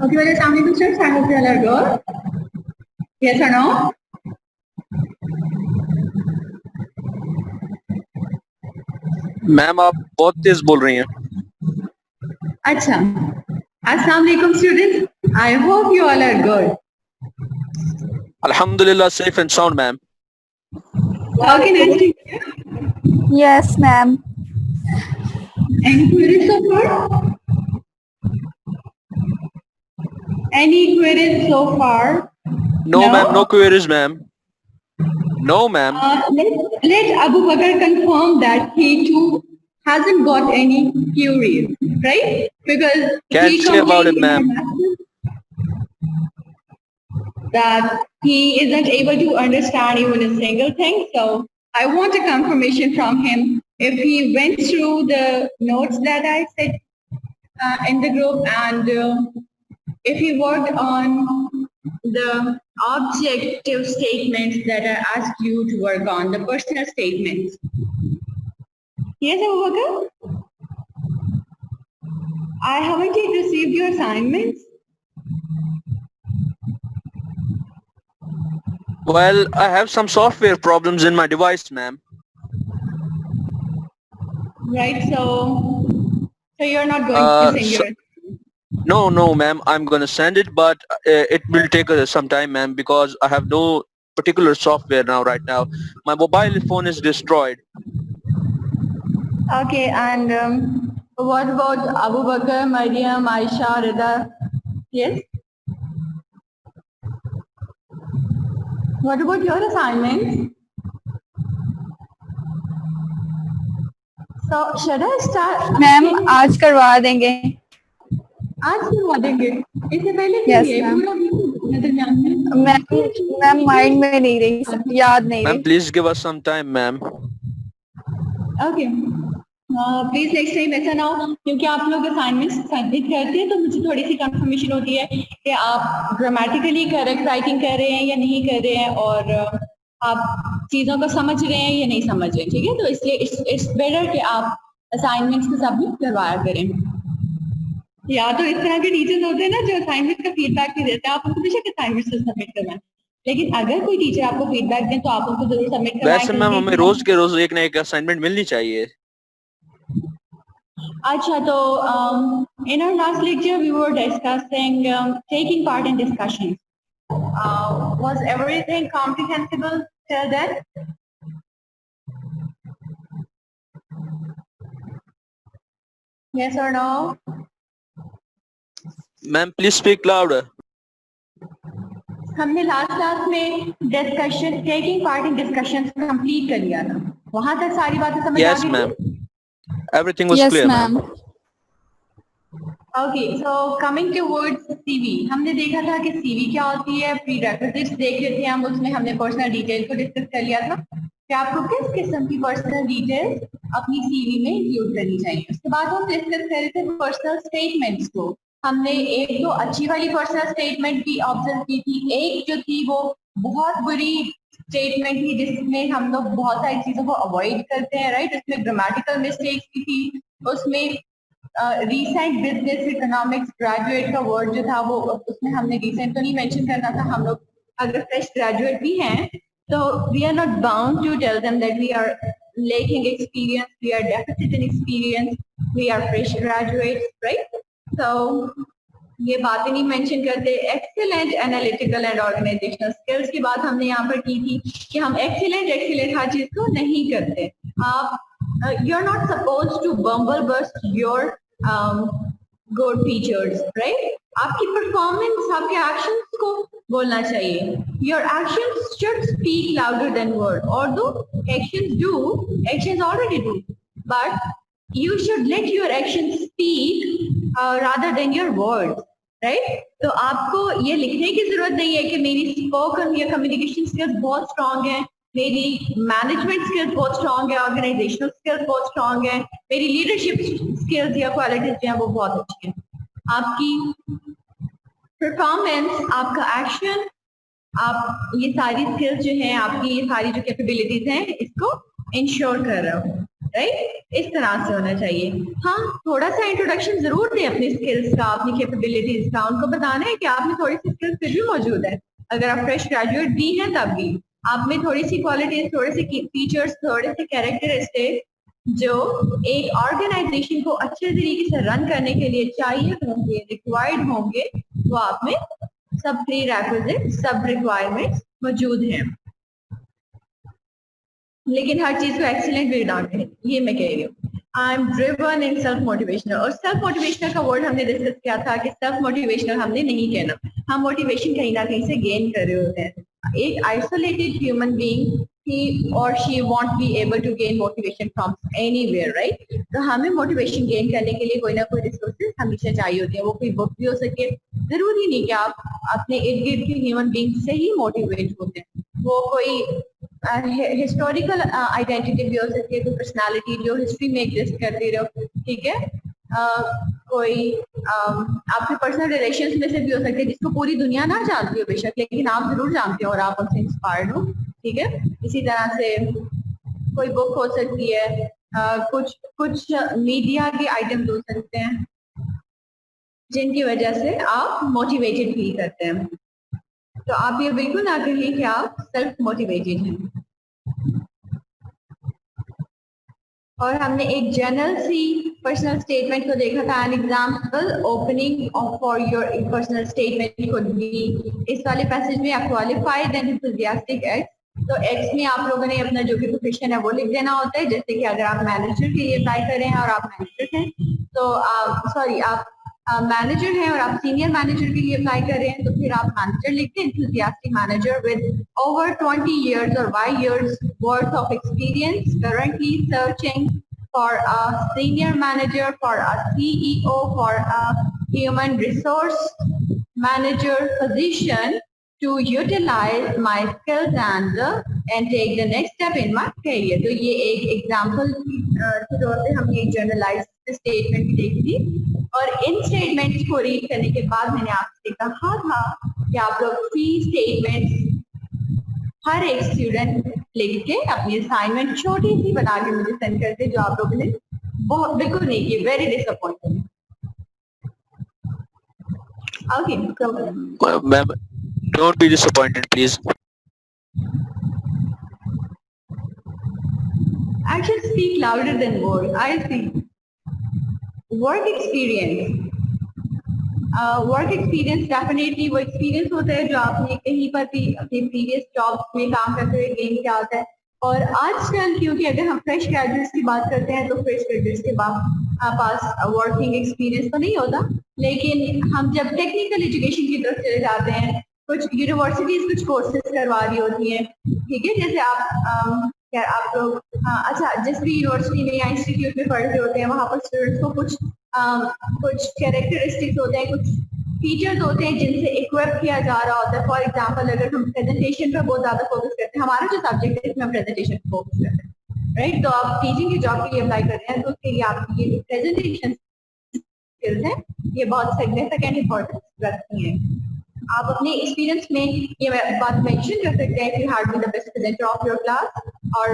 Okay, well, Assalamualaikum students. I hope you all are good. Yes or no? Ma'am आप बहुत तेज बोल रही हैं। अच्छा. Assalamualaikum students. I hope you all are good. Alhamdulillah, safe and sound, ma'am. Okay, nice to meet you. Yes, ma'am. Any queries so far? Any queries so far? No, ma'am, no queries, ma'am. No, ma'am. Let Abu Bakr confirm that he too hasn't got any queries, right? Because Can't he say about it, complained in ma'am. our message that he isn't able to understand even a single thing. So I want a confirmation from him if he went through the notes that I said in the group and if he worked on the objective statements that I asked you to work on, the personal statements. Yes, Abu Bakr? I haven't yet received your assignments. Well, I have some software problems in my device, ma'am. Right, so you're not going to send your No, ma'am. I'm gonna send it, but it will take some time, ma'am, because I have no particular software now. Right now, my mobile phone is destroyed. Okay, and what about Abu Bakr, Maryam, Aisha, Rida? Yes? What about your assignments? So, should I start? Ma'am आज करवा देंगे. आज करवा देंगे. इससे पहले Yes, कीजिए, ma'am. पूरा दरमियान में. मैम माइंड में नहीं रही, याद नहीं Ma'am, रही. please give us some time, ma'am. Okay. Please next time ऐसा ना हो क्योंकि आप लोग असाइनमेंट्स सबमिट करते हैं तो मुझे थोड़ी सी कंफर्मेशन होती है कि आप ग्रामेटिकली करेक्ट राइटिंग कर रहे हैं या नहीं कर रहे हैं और आप चीज़ों को समझ रहे हैं या नहीं समझ रहे हैं. ठीक है, तो इसलिए इट्स बेटर कि आप असाइनमेंट्स को सबमिट करवाया करें. या तो इस तरह के टीचर्स होते हैं ना जो असाइनमेंट का फीडबैक नहीं देते, आप उनको बेशक असाइनमेंट्स सबमिट करवाएं, लेकिन अगर कोई टीचर आपको फीडबैक दें तो आप उनको जरूर सबमिट करवाएं. वैसे मैम हमें रोज के रोज एक ना एक असाइनमेंट मिलनी चाहिए. अच्छा, तो in our last lecture we were discussing taking part in discussions. Was everything comprehensible till then? Yes or no? Ma'am, please speak louder. हमने लास्ट क्लास में discussion taking part in discussions complete कर लिया था. वहां तक सारी बातें समझ आ Yes, गई ma'am. थी? Everything was Yes, clear, ma'am. ma'am. Okay, so coming towards CV, हमने देखा था कि CV क्या होती है, prerequisites देख रहे थे हम, उसमें हमने पर्सनल डिटेल को डिस्कस कर लिया था कि आपको किस किस्म की पर्सनल डिटेल्स अपनी CV में इंक्लूड करनी चाहिए. उसके बाद हम डिस्कस कर रहे थे पर्सनल स्टेटमेंट्स को. हमने एक दो अच्छी वाली पर्सनल स्टेटमेंट भी ऑब्जर्व की थी, एक जो थी वो बहुत बुरी स्टेटमेंट थी जिसमें हम लोग बहुत सारी चीजों को अवॉइड करते हैं. राइट, उसमें ग्रामेटिकल मिस्टेक्स भी थी, उसमें रिसेंट बिजनेस इकोनॉमिक्स ग्रेजुएट का वर्ड जो था वो उसमें हमने रिसेंट तो नहीं मेंशन करना था. हम लोग अगर फ्रेश ग्रेजुएट भी हैं तो we are not bound to tell them that we are lacking experience, we are deficit in experience, we are fresh graduates, right? So ये बातें नहीं मेंशन करते. Excellent analytical and organizational skills की बात हमने यहाँ पर की थी कि हम एक्सीलेंट हर चीज को नहीं करते. आप you are not suppose to bumble bust your good features, right? आपकी परफॉर्मेंस, आपके एक्शंस को बोलना चाहिए. Your actions should speak louder than word. और दो actions already do, but you should let your actions speak rather than your words, right? तो आपको ये लिखने की जरूरत नहीं है कि मेरी स्पोकन या कम्युनिकेशन स्किल्स बहुत स्ट्रांग है, मेरी मैनेजमेंट स्किल्स बहुत स्ट्रांग है, ऑर्गेनाइजेशनल स्किल्स बहुत स्ट्रांग है, मेरी लीडरशिप स्किल्स या क्वालिटीज जो है वो बहुत अच्छी है. आपकी परफॉर्मेंस, आपका एक्शन, आप ये सारी स्किल्स जो है, आपकी ये सारी जो कैपेबिलिटीज हैं, इसको इंश्योर कर रहे हो. राइट, इस तरह से होना चाहिए। हाँ, थोड़ा सा इंट्रोडक्शन जरूर दें अपनी स्किल्स का, अपनी कैपेबिलिटीज का, उनको बताना है कि आप में थोड़ी सी स्किल्स फिर भी मौजूद है। अगर आप फ्रेश ग्रेजुएट भी हैं तब भी आप में थोड़ी सी क्वालिटीज, थोड़े से फीचर्स, थोड़े से कैरेक्टरिस्टिक जो एक ऑर्गेनाइजेशन को अच्छे तरीके से रन करने के लिए चाहिए होंगे, रिक्वायर्ड होंगे, वो आप में सब प्री रेक्विजिट, सब रिक्वायरमेंट्स मौजूद हैं। लेकिन हर चीज को एक्सीलेंट भी ना कहें, ये मैं कह रही हूँ। I am driven in self motivational, और सेल्फ मोटिवेशनल का वर्ड हमने डिस्कस किया था कि सेल्फ मोटिवेशनल हमने नहीं कहना, हम मोटिवेशन कहीं ना कहीं से गेन कर रहे होते हैं। एक isolated human being he or she won't be able to gain motivation from anywhere, right? तो हमें मोटिवेशन गेन करने के लिए कोई ना कोई रिसोर्सेज हमेशा चाहिए होते हैं। वो कोई बुक भी हो सके, जरूरी नहीं कि आप अपने इर्द गिर्द के ह्यूमन बीइंग से ही मोटिवेट होते हैं। वो कोई हिस्टोरिकल आइडेंटिटी भी हो सकती है, कोई पर्सनालिटी जो हिस्ट्री में एग्जिस्ट करती रहो, ठीक है। कोई आपके पर्सनल रिलेशंस में से भी हो सकते हैं जिसको पूरी दुनिया ना जानती हो बेशक, लेकिन आप जरूर जानते हो और आप उनसे इंस्पायर्ड हो, ठीक है। इसी तरह से कोई बुक हो सकती है, कुछ मीडिया के आइटम्स हो सकते हैं जिनकी वजह से आप मोटिवेटेड फील करते हैं। तो आप ये बिल्कुल ना कहें कि आप सेल्फ मोटिवेटेड हैं। और हमने एक जनरल सी पर्सनल स्टेटमेंट को देखा था, an example opening for your personal statement could be, इस वाले पैसेज में आप क्वालिफाइड एंड एंथुसियास्टिक एक्ट, तो एक्स में आप लोगों ने अपना जो भी प्रोफेशन है वो लिख देना होता है। जैसे कि अगर आप मैनेजर के लिए अप्लाई कर रहे हैं और आप मैनेजर हैं, तो आप मैनेजर हैं और आप सीनियर मैनेजर के लिए अप्लाई कर रहे हैं, तो फिर आप मैनेजर लिखते हैं, enthusiastic manager with over 20 years or Y years worth of experience, currently searching for a senior manager, for a CEO, for a human resource manager position to utilize my skills and take the next step in my career। तो ये एक example के तौर पे हमने एक generalise statement भी देखी थी, और इन स्टेटमेंट्स को रीड करने के बाद मैंने आपसे कहा था कि आप लोग 3 स्टेटमेंट्स हर एक स्टूडेंट लिख के अपनी असाइनमेंट छोटी सी बना के मुझे सेंड करते, जो आप लोगों ने बहुत बिल्कुल नहीं की, very disappointing. Okay ma'am, don't be disappointed, please. I should speak louder than words. I see. Work experience. Work experience definitely वो एक्सपीरियंस होता है जो आपने कहीं पर भी अपने प्रीवियस जॉब्स में काम करते हुए गेन किया होता है। और आजकल क्योंकि अगर हम फ्रेश ग्रेजुएट्स की बात करते हैं तो फ्रेश ग्रेजुएट्स के पास वर्किंग एक्सपीरियंस तो नहीं होता, लेकिन हम जब टेक्निकल एजुकेशन की तरफ चले जाते हैं, कुछ यूनिवर्सिटीज कुछ कोर्सेज करवा रही होती हैं, ठीक है। जैसे आप लोग अच्छा जिस भी यूनिवर्सिटी में या इंस्टीट्यूट में पढ़ रहे होते हैं, वहाँ पर स्टूडेंट्स को कुछ कैरेक्टरिस्टिक्स होते हैं, कुछ फीचर्स होते हैं जिनसे इक्विप किया जा रहा होता है। फॉर एग्जांपल अगर हम प्रेजेंटेशन पर बहुत ज्यादा फोकस करते हैं, हमारा जो सब्जेक्ट है इसमें हम प्रेजेंटेशन पर फोकस करते हैं, राइट। तो आप टीचिंग की जॉब के लिए अप्लाई कर रहे हैं, तो उसके लिए आपकी ये प्रेजेंटेशन स्किल्स है, ये बहुत सिग्निफिकेंट इंपॉर्टेंस रखती हैं। आप अपने एक्सपीरियंस में ये बात मेंशन कर सकते हैं, if you had been the best presenter of your class, और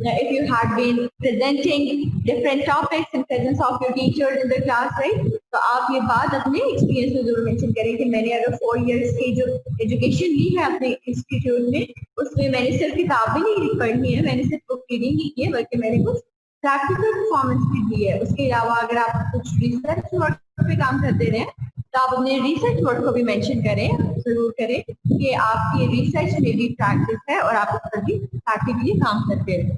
if you had been presenting different topics in presence of your teachers in the class, right? तो आप ये बात अपने एक्सपीरियंस में जरूर मेंशन करें कि मैंने अगर 4 years की जो एजुकेशन ली है अपने इंस्टीट्यूट में, उसमें मैंने सिर्फ किताबें नहीं पढ़ी है, मैंने सिर्फ बुक रीडिंग नहीं की है, बल्कि मैंने कुछ प्रैक्टिकल परफॉर्मेंस भी दी है। उसके अलावा अगर आप कुछ रिसर्च वर्क पे काम करते रहे तो आप अपने रिसर्च वर्क को भी मेंशन करें, जरूर करें कि आपकी रिसर्च में भी प्रैक्टिस है और आप उस पर भी प्रैक्टिकली काम करते रहे।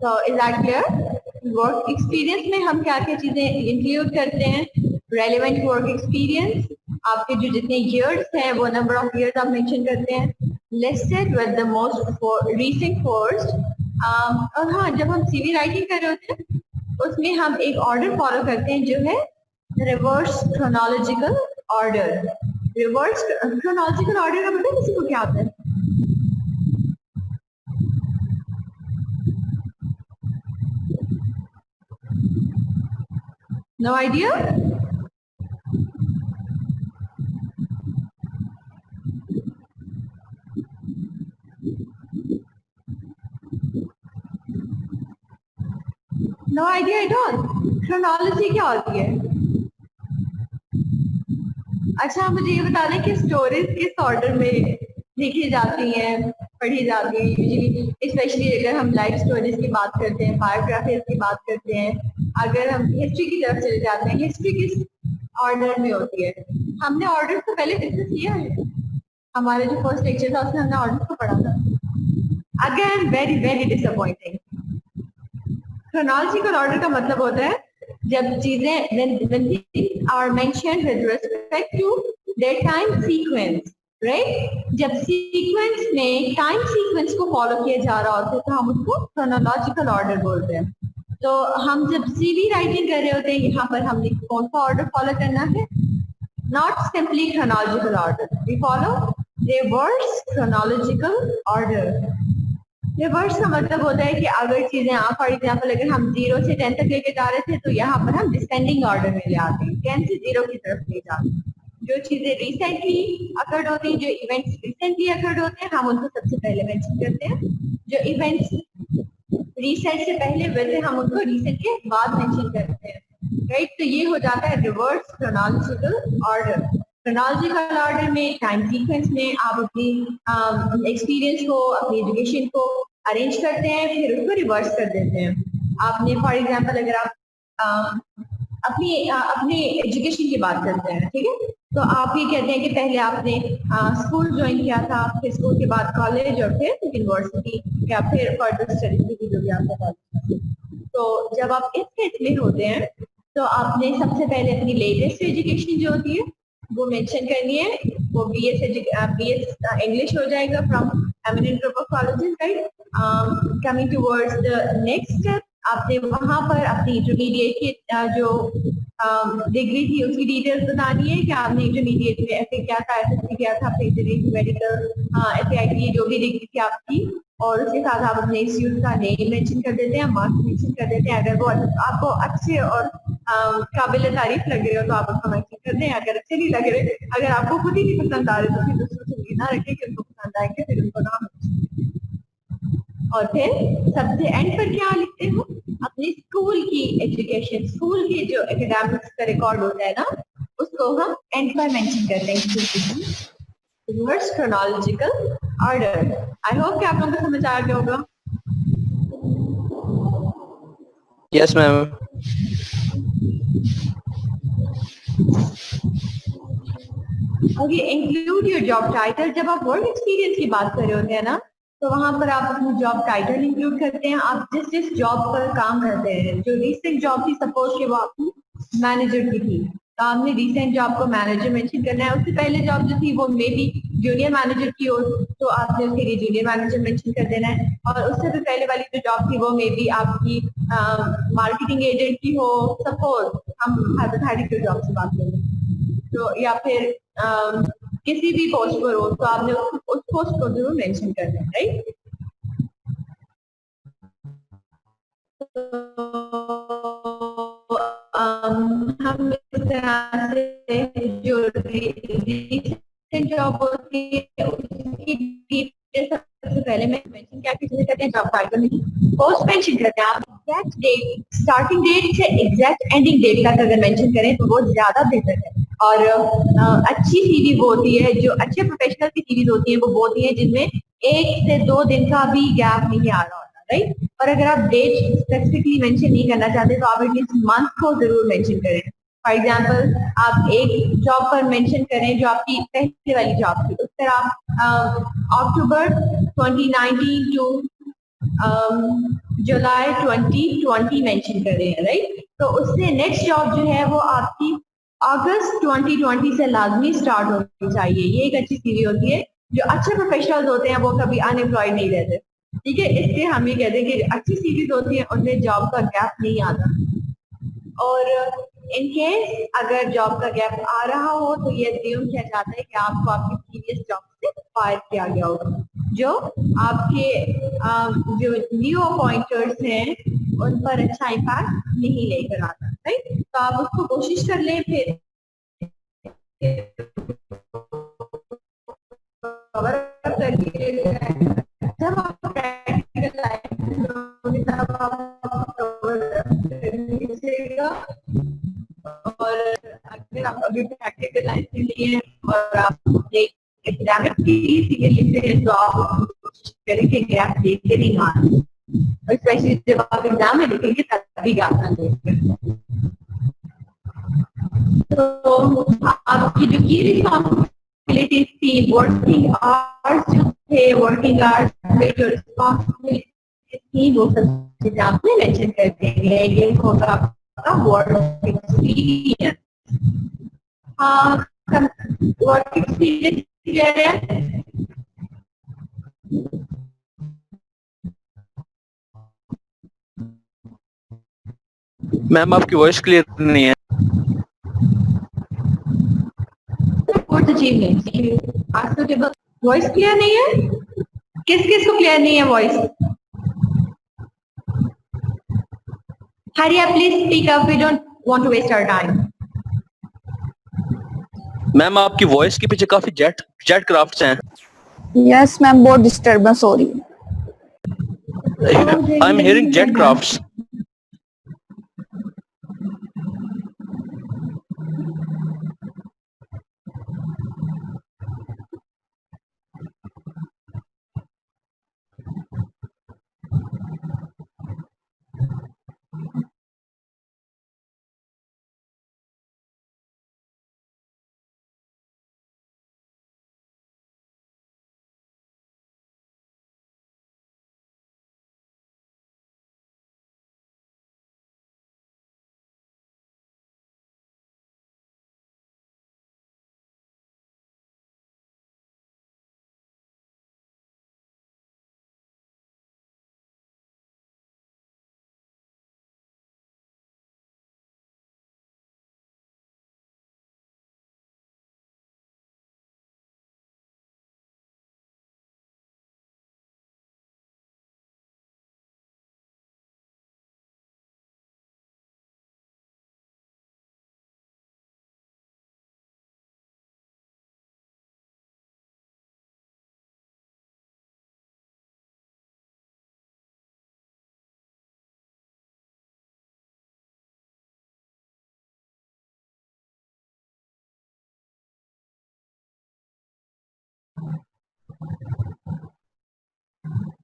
तो is that clear? Work experience में हम क्या क्या चीजें इंक्लूड करते हैं? रेलेवेंट वर्क एक्सपीरियंस, आपके जो जितने ईयर्स हैं वो नंबर ऑफ ईयर्स आप मेंशन करते हैं, listed with the most recent course. और हाँ, जब हम सीवी राइटिंग कर रहे होते हैं उसमें हम एक ऑर्डर फॉलो करते हैं जो है reverse chronological order. Reverse chronological order का पता है किसी को क्या होता है? No idea? No idea at all. Chronology क्या होती है? अच्छा मुझे ये बता दें कि स्टोरीज किस ऑर्डर में लिखी जाती हैं, पढ़ी जाती है यूजुअली, स्पेशली अगर हम लाइफ स्टोरीज की बात करते हैं, बायोग्राफीज की बात करते हैं, अगर हम हिस्ट्री की तरफ चले जाते हैं, हिस्ट्री किस ऑर्डर में होती है? हमने ऑर्डर तो पहले डिस्कस किया है, हमारे जो फर्स्ट लेक्चर था उसमें हमने ऑर्डर को पढ़ा था। Again very very disappointing. Chronological order का मतलब होता है जब चीजें when things are mentioned with respect to their time sequence, right? जब सीक्वेंस में टाइम सीक्वेंस को फॉलो किया जा रहा होता है तो हम उसको क्रोनोलॉजिकल ऑर्डर बोलते हैं। तो हम जब सीवी राइटिंग कर रहे होते हैं यहाँ पर हमने कौन सा ऑर्डर फॉलो करना है? Not simply chronological order, we follow reverse chronological order. Reverse का मतलब होता है कि अगर चीजें आप फॉर एग्जाम्पल अगर हम 0 से 10 तक लेके जा रहे थे तो यहाँ पर हम डिसेंडिंग ऑर्डर में ले आते हैं, 10 से 0 की तरफ ले जाते हैं। जो चीजें रिसेंटली अकर्ड होती हैं, जो इवेंट्स रिसेंटली अकर्ड होते हैं, हम उनको सबसे पहले मेंशन करते हैं। जो इवेंट्स रिसेंट से पहले हुए थे हम उनको रिसेंट के बाद मेंशन करते हैं, राइट? तो ये हो जाता है reverse chronological order. Chronological order में टाइम सीक्वेंस में आप अपनी एक्सपीरियंस को, अपनी एजुकेशन को अरेंज करते हैं, फिर उसको रिवर्स कर देते हैं। आपने फॉर एग्जांपल अगर आप अपनी एजुकेशन की बात करते हैं, ठीक है, तो आप ये कहते हैं कि पहले आपने स्कूल ज्वाइन किया था, फिर स्कूल के बाद कॉलेज और फिर यूनिवर्सिटी या फिर फर्दर स्टडीज के लिए जो भी आपका कॉलेज। तो जब आप इस फेज में होते हैं तो आपने सबसे पहले अपनी लेटेस्ट एजुकेशन जो होती है वो मेंशन करनी है। वो बीएस इंग्लिश हो जाएगा from eminent group of colleges, right? Coming towards the next step, आपने वहां पर अपनी इंटरमीडिएट की जो डिग्री थी उसकी डिटेल्स बतानी है कि आपने इंटरमीडिएट में एफए क्या था, एसएससी क्या था, फिर मेडिकल, एफएआईटी जो भी डिग्री थी आपकी, और उसके साथ आप अपने इंस्टीट्यूट का नेम मेंशन कर देते हैं, मार्क्स मेंशन कर देते हैं। अगर वो आपको अच्छे और काबिल तारीफ लग रहे हो तो आप उसको मेंशन कर दें। अगर अच्छे नहीं लग रहे, अगर आपको खुद ही नहीं पसंद आ रहे तो फिर दूसरों से उम्मीद ना रखें कि उनको पसंद आएंगे, फिर उनको नाम। और फिर सबसे एंड पर क्या लिखते हो? अपनी स्कूल की एजुकेशन, स्कूल के जो एकेडमिक्स का रिकॉर्ड होता है ना, उसको हम एंड पर मेंशन करते हैं। Reverse chronological order. I hope कि आप लोगों को समझ आ गया होगा। Yes, ma'am. Okay, include your job title. जब आप वर्क एक्सपीरियंस की बात कर रहे होते हैं ना, तो वहां पर आप अपनी जॉब टाइटल इंक्लूड करते हैं। आप जिस जिस जॉब पर काम करते हैं, जो रिसेंट जॉब थी, सपोज कि वो आपकी मैनेजर की थी, तो आपने रिसेंट जॉब को मैनेजर मेंशन करना है। उससे पहले जॉब जो थी वो मे बी जूनियर मैनेजर की हो, तो आपने उसके लिए जूनियर मैनेजर मेंशन कर देना है। और उससे भी पहले वाली जो जॉब थी वो मे बी आपकी मार्केटिंग एजेंट की हो, सपोज हम हाइपोथेटिकल जॉब से बात करें तो, या फिर किसी भी पोस्ट पर हो, तो आपने उस पोस्ट को जरूर मेंशन करना है, राइट? हम इस तरह से जो रिसेंट जॉब होती है उसकी डिटेल सबसे पहले मैं मेंशन क्या करते हैं, जॉब टाइटल में पोस्ट मेंशन करते हैं। आप एग्जैक्ट डेट, स्टार्टिंग डेट से एग्जैक्ट एंडिंग डेट तक अगर मेंशन करें तो वो ज्यादा बेहतर है। और अच्छी सीवी वो होती है, जो अच्छे प्रोफेशनल की सीवीज होती है वो होती है जिनमें 1 से 2 दिन का भी गैप नहीं आ रहा होता, राइट? और अगर आप डेट स्पेसिफिकली मेंशन नहीं करना चाहते तो आप एटलीस्ट मंथ को जरूर मेंशन करें। फॉर एग्जाम्पल आप एक जॉब पर मेंशन करें जो आपकी पहले वाली जॉब थी, उस पर आप अक्टूबर 2019 टू जुलाई 2020 मेंशन कर रहे हैं, राइट? तो उससे नेक्स्ट जॉब जो है वो आपकी अगस्त 2020 से लाजमी स्टार्ट होनी चाहिए। ये एक अच्छी सीवी होती है। जो अच्छे प्रोफेशनल्स होते हैं वो कभी अनएम्प्लॉयड नहीं रहते, ठीक है? इसलिए हम ये कहते हैं कि अच्छी सीवीज होती है उनमें जॉब का गैप नहीं आता। और इन केस अगर जॉब का गैप आ रहा हो तो ये अज्यूम किया जाता है कि आपको आपकी प्रीवियस जॉब से फायर किया गया होगा, जो आपके जो न्यू अपॉइंटर्स हैं उन पर अच्छा इम्पैक्ट नहीं लेकर आता, राइट? तो आप उसको कोशिश कर लें। फिर जब आप प्रैक्टिकल लाइफ में आप अभी प्रैक्टिकल लाइसेंस लिए और आप एक एग्जाम इसीलिए तो आप कोशिश करें कि गैप देख के नहीं आए, और स्पेशली जब आप एग्जाम में लिखेंगे तभी गैप ना देखें। तो आपकी जो की रिस्पॉन्सिबिलिटीज थी, वर्किंग आवर्स जो थे, वर्किंग आवर्स में जो रिस्पॉन्सिबिलिटीज थी वो सब चीजें आपने मेंशन कर देंगे। ये होगा आपका वर्क एक्सपीरियंस। हाँ, वर्क एक्सपीरियंस क्या है? मैम आपकी वॉइस क्लियर नहीं है। गुड अचीवमेंट आज तो टेबल वॉइस क्लियर नहीं है। किस किस को क्लियर नहीं है voice? Hari please speak up, we don't want to waste our time. Ma'am आपकी वॉइस के पीछे काफी जेट क्राफ्ट्स हैं। यस मैम, बहुत डिस्टर्बेंस हो रही है। I am hearing jet crafts.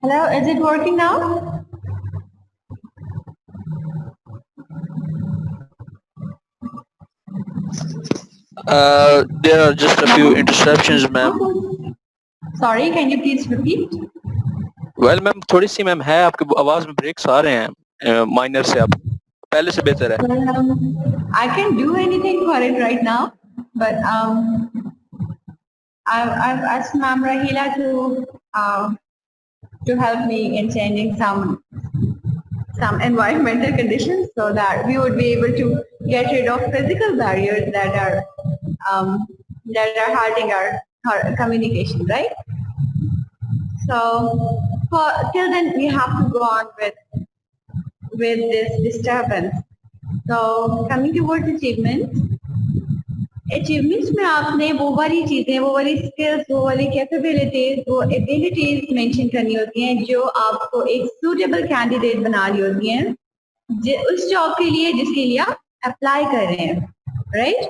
Hello, is it working now? There are just a few interruptions, ma'am. Sorry, can you please repeat? Well ma'am थोड़ी सी मैम है, आपकी आवाज में ब्रेक्स आ रहे हैं माइनर से। आप पहले से बेहतर है। I can do anything for it right now, but I've asked Ma'am Rahila to help me in changing some environmental conditions so that we would be able to get rid of physical barriers that are hurting our communication, right? So till then we have to go on with this disturbance. So coming towards achievements में आपने वो वाली चीजें, वो वाली skills, वो वाली capabilities, वो एबिलिटीज मेंशन करनी होती हैं जो आपको एक सूटेबल कैंडिडेट बना रही होती हैं उस जॉब के लिए जिसके लिए आप अप्लाई कर रहे हैं, राइट?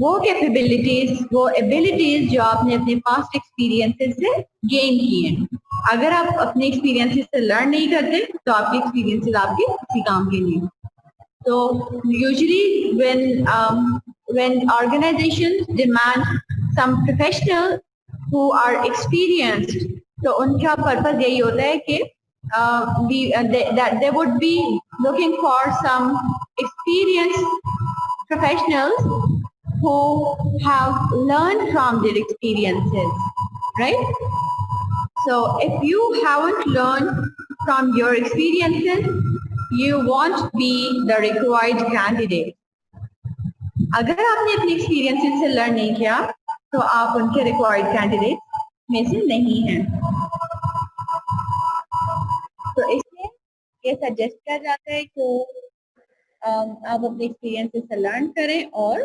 वो कैपेबिलिटीज, वो एबिलिटीज जो आपने अपने पास्ट एक्सपीरियंसेस से गेन की हैं। अगर आप अपने एक्सपीरियंसेस से लर्न नहीं करते तो आपके एक्सपीरियंसेस आपके किसी काम के नहीं। तो usually when organizations demand some professional who are experienced, तो उनका पर्पस यही होता है कि that they would be looking for some experienced professionals who have learned from their experiences, right? So if you haven't learned from your experiences, you won't be the required candidate. अगर आपने अपने experiences से learn नहीं किया तो आप उनके required candidate में से नहीं हैं। तो इसलिए ये सजेस्ट किया जाता है कि आप अपने एक्सपीरियंसेस से लर्न करें और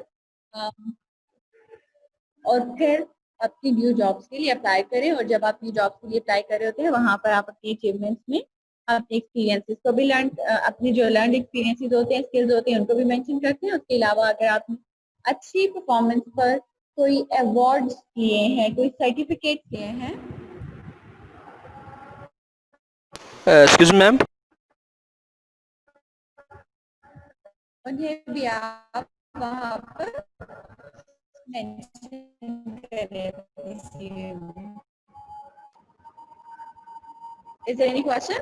फिर अपनी न्यू जॉब्स के लिए अप्लाई करें। और जब आप न्यू जॉब्स के लिए अप्लाई कर रहे होते हैं वहां पर आप अपनी अचीवमेंट्स में अपने एक्सपीरियंसेस को भी लर्न, अपनी जो लर्न एक्सपीरियंसेस होते हैं, स्किल्स होते हैं, उनको भी मेंशन करते हैं। उसके अलावा अगर आप अच्छी परफॉर्मेंस पर कोई अवार्ड्स लिए हैं, कोई सर्टिफिकेट लिए हैं? Excuse me, ma'am. उन्हें भी आप वहाँ पर मेंशन करें अपने CV में। Is there any question?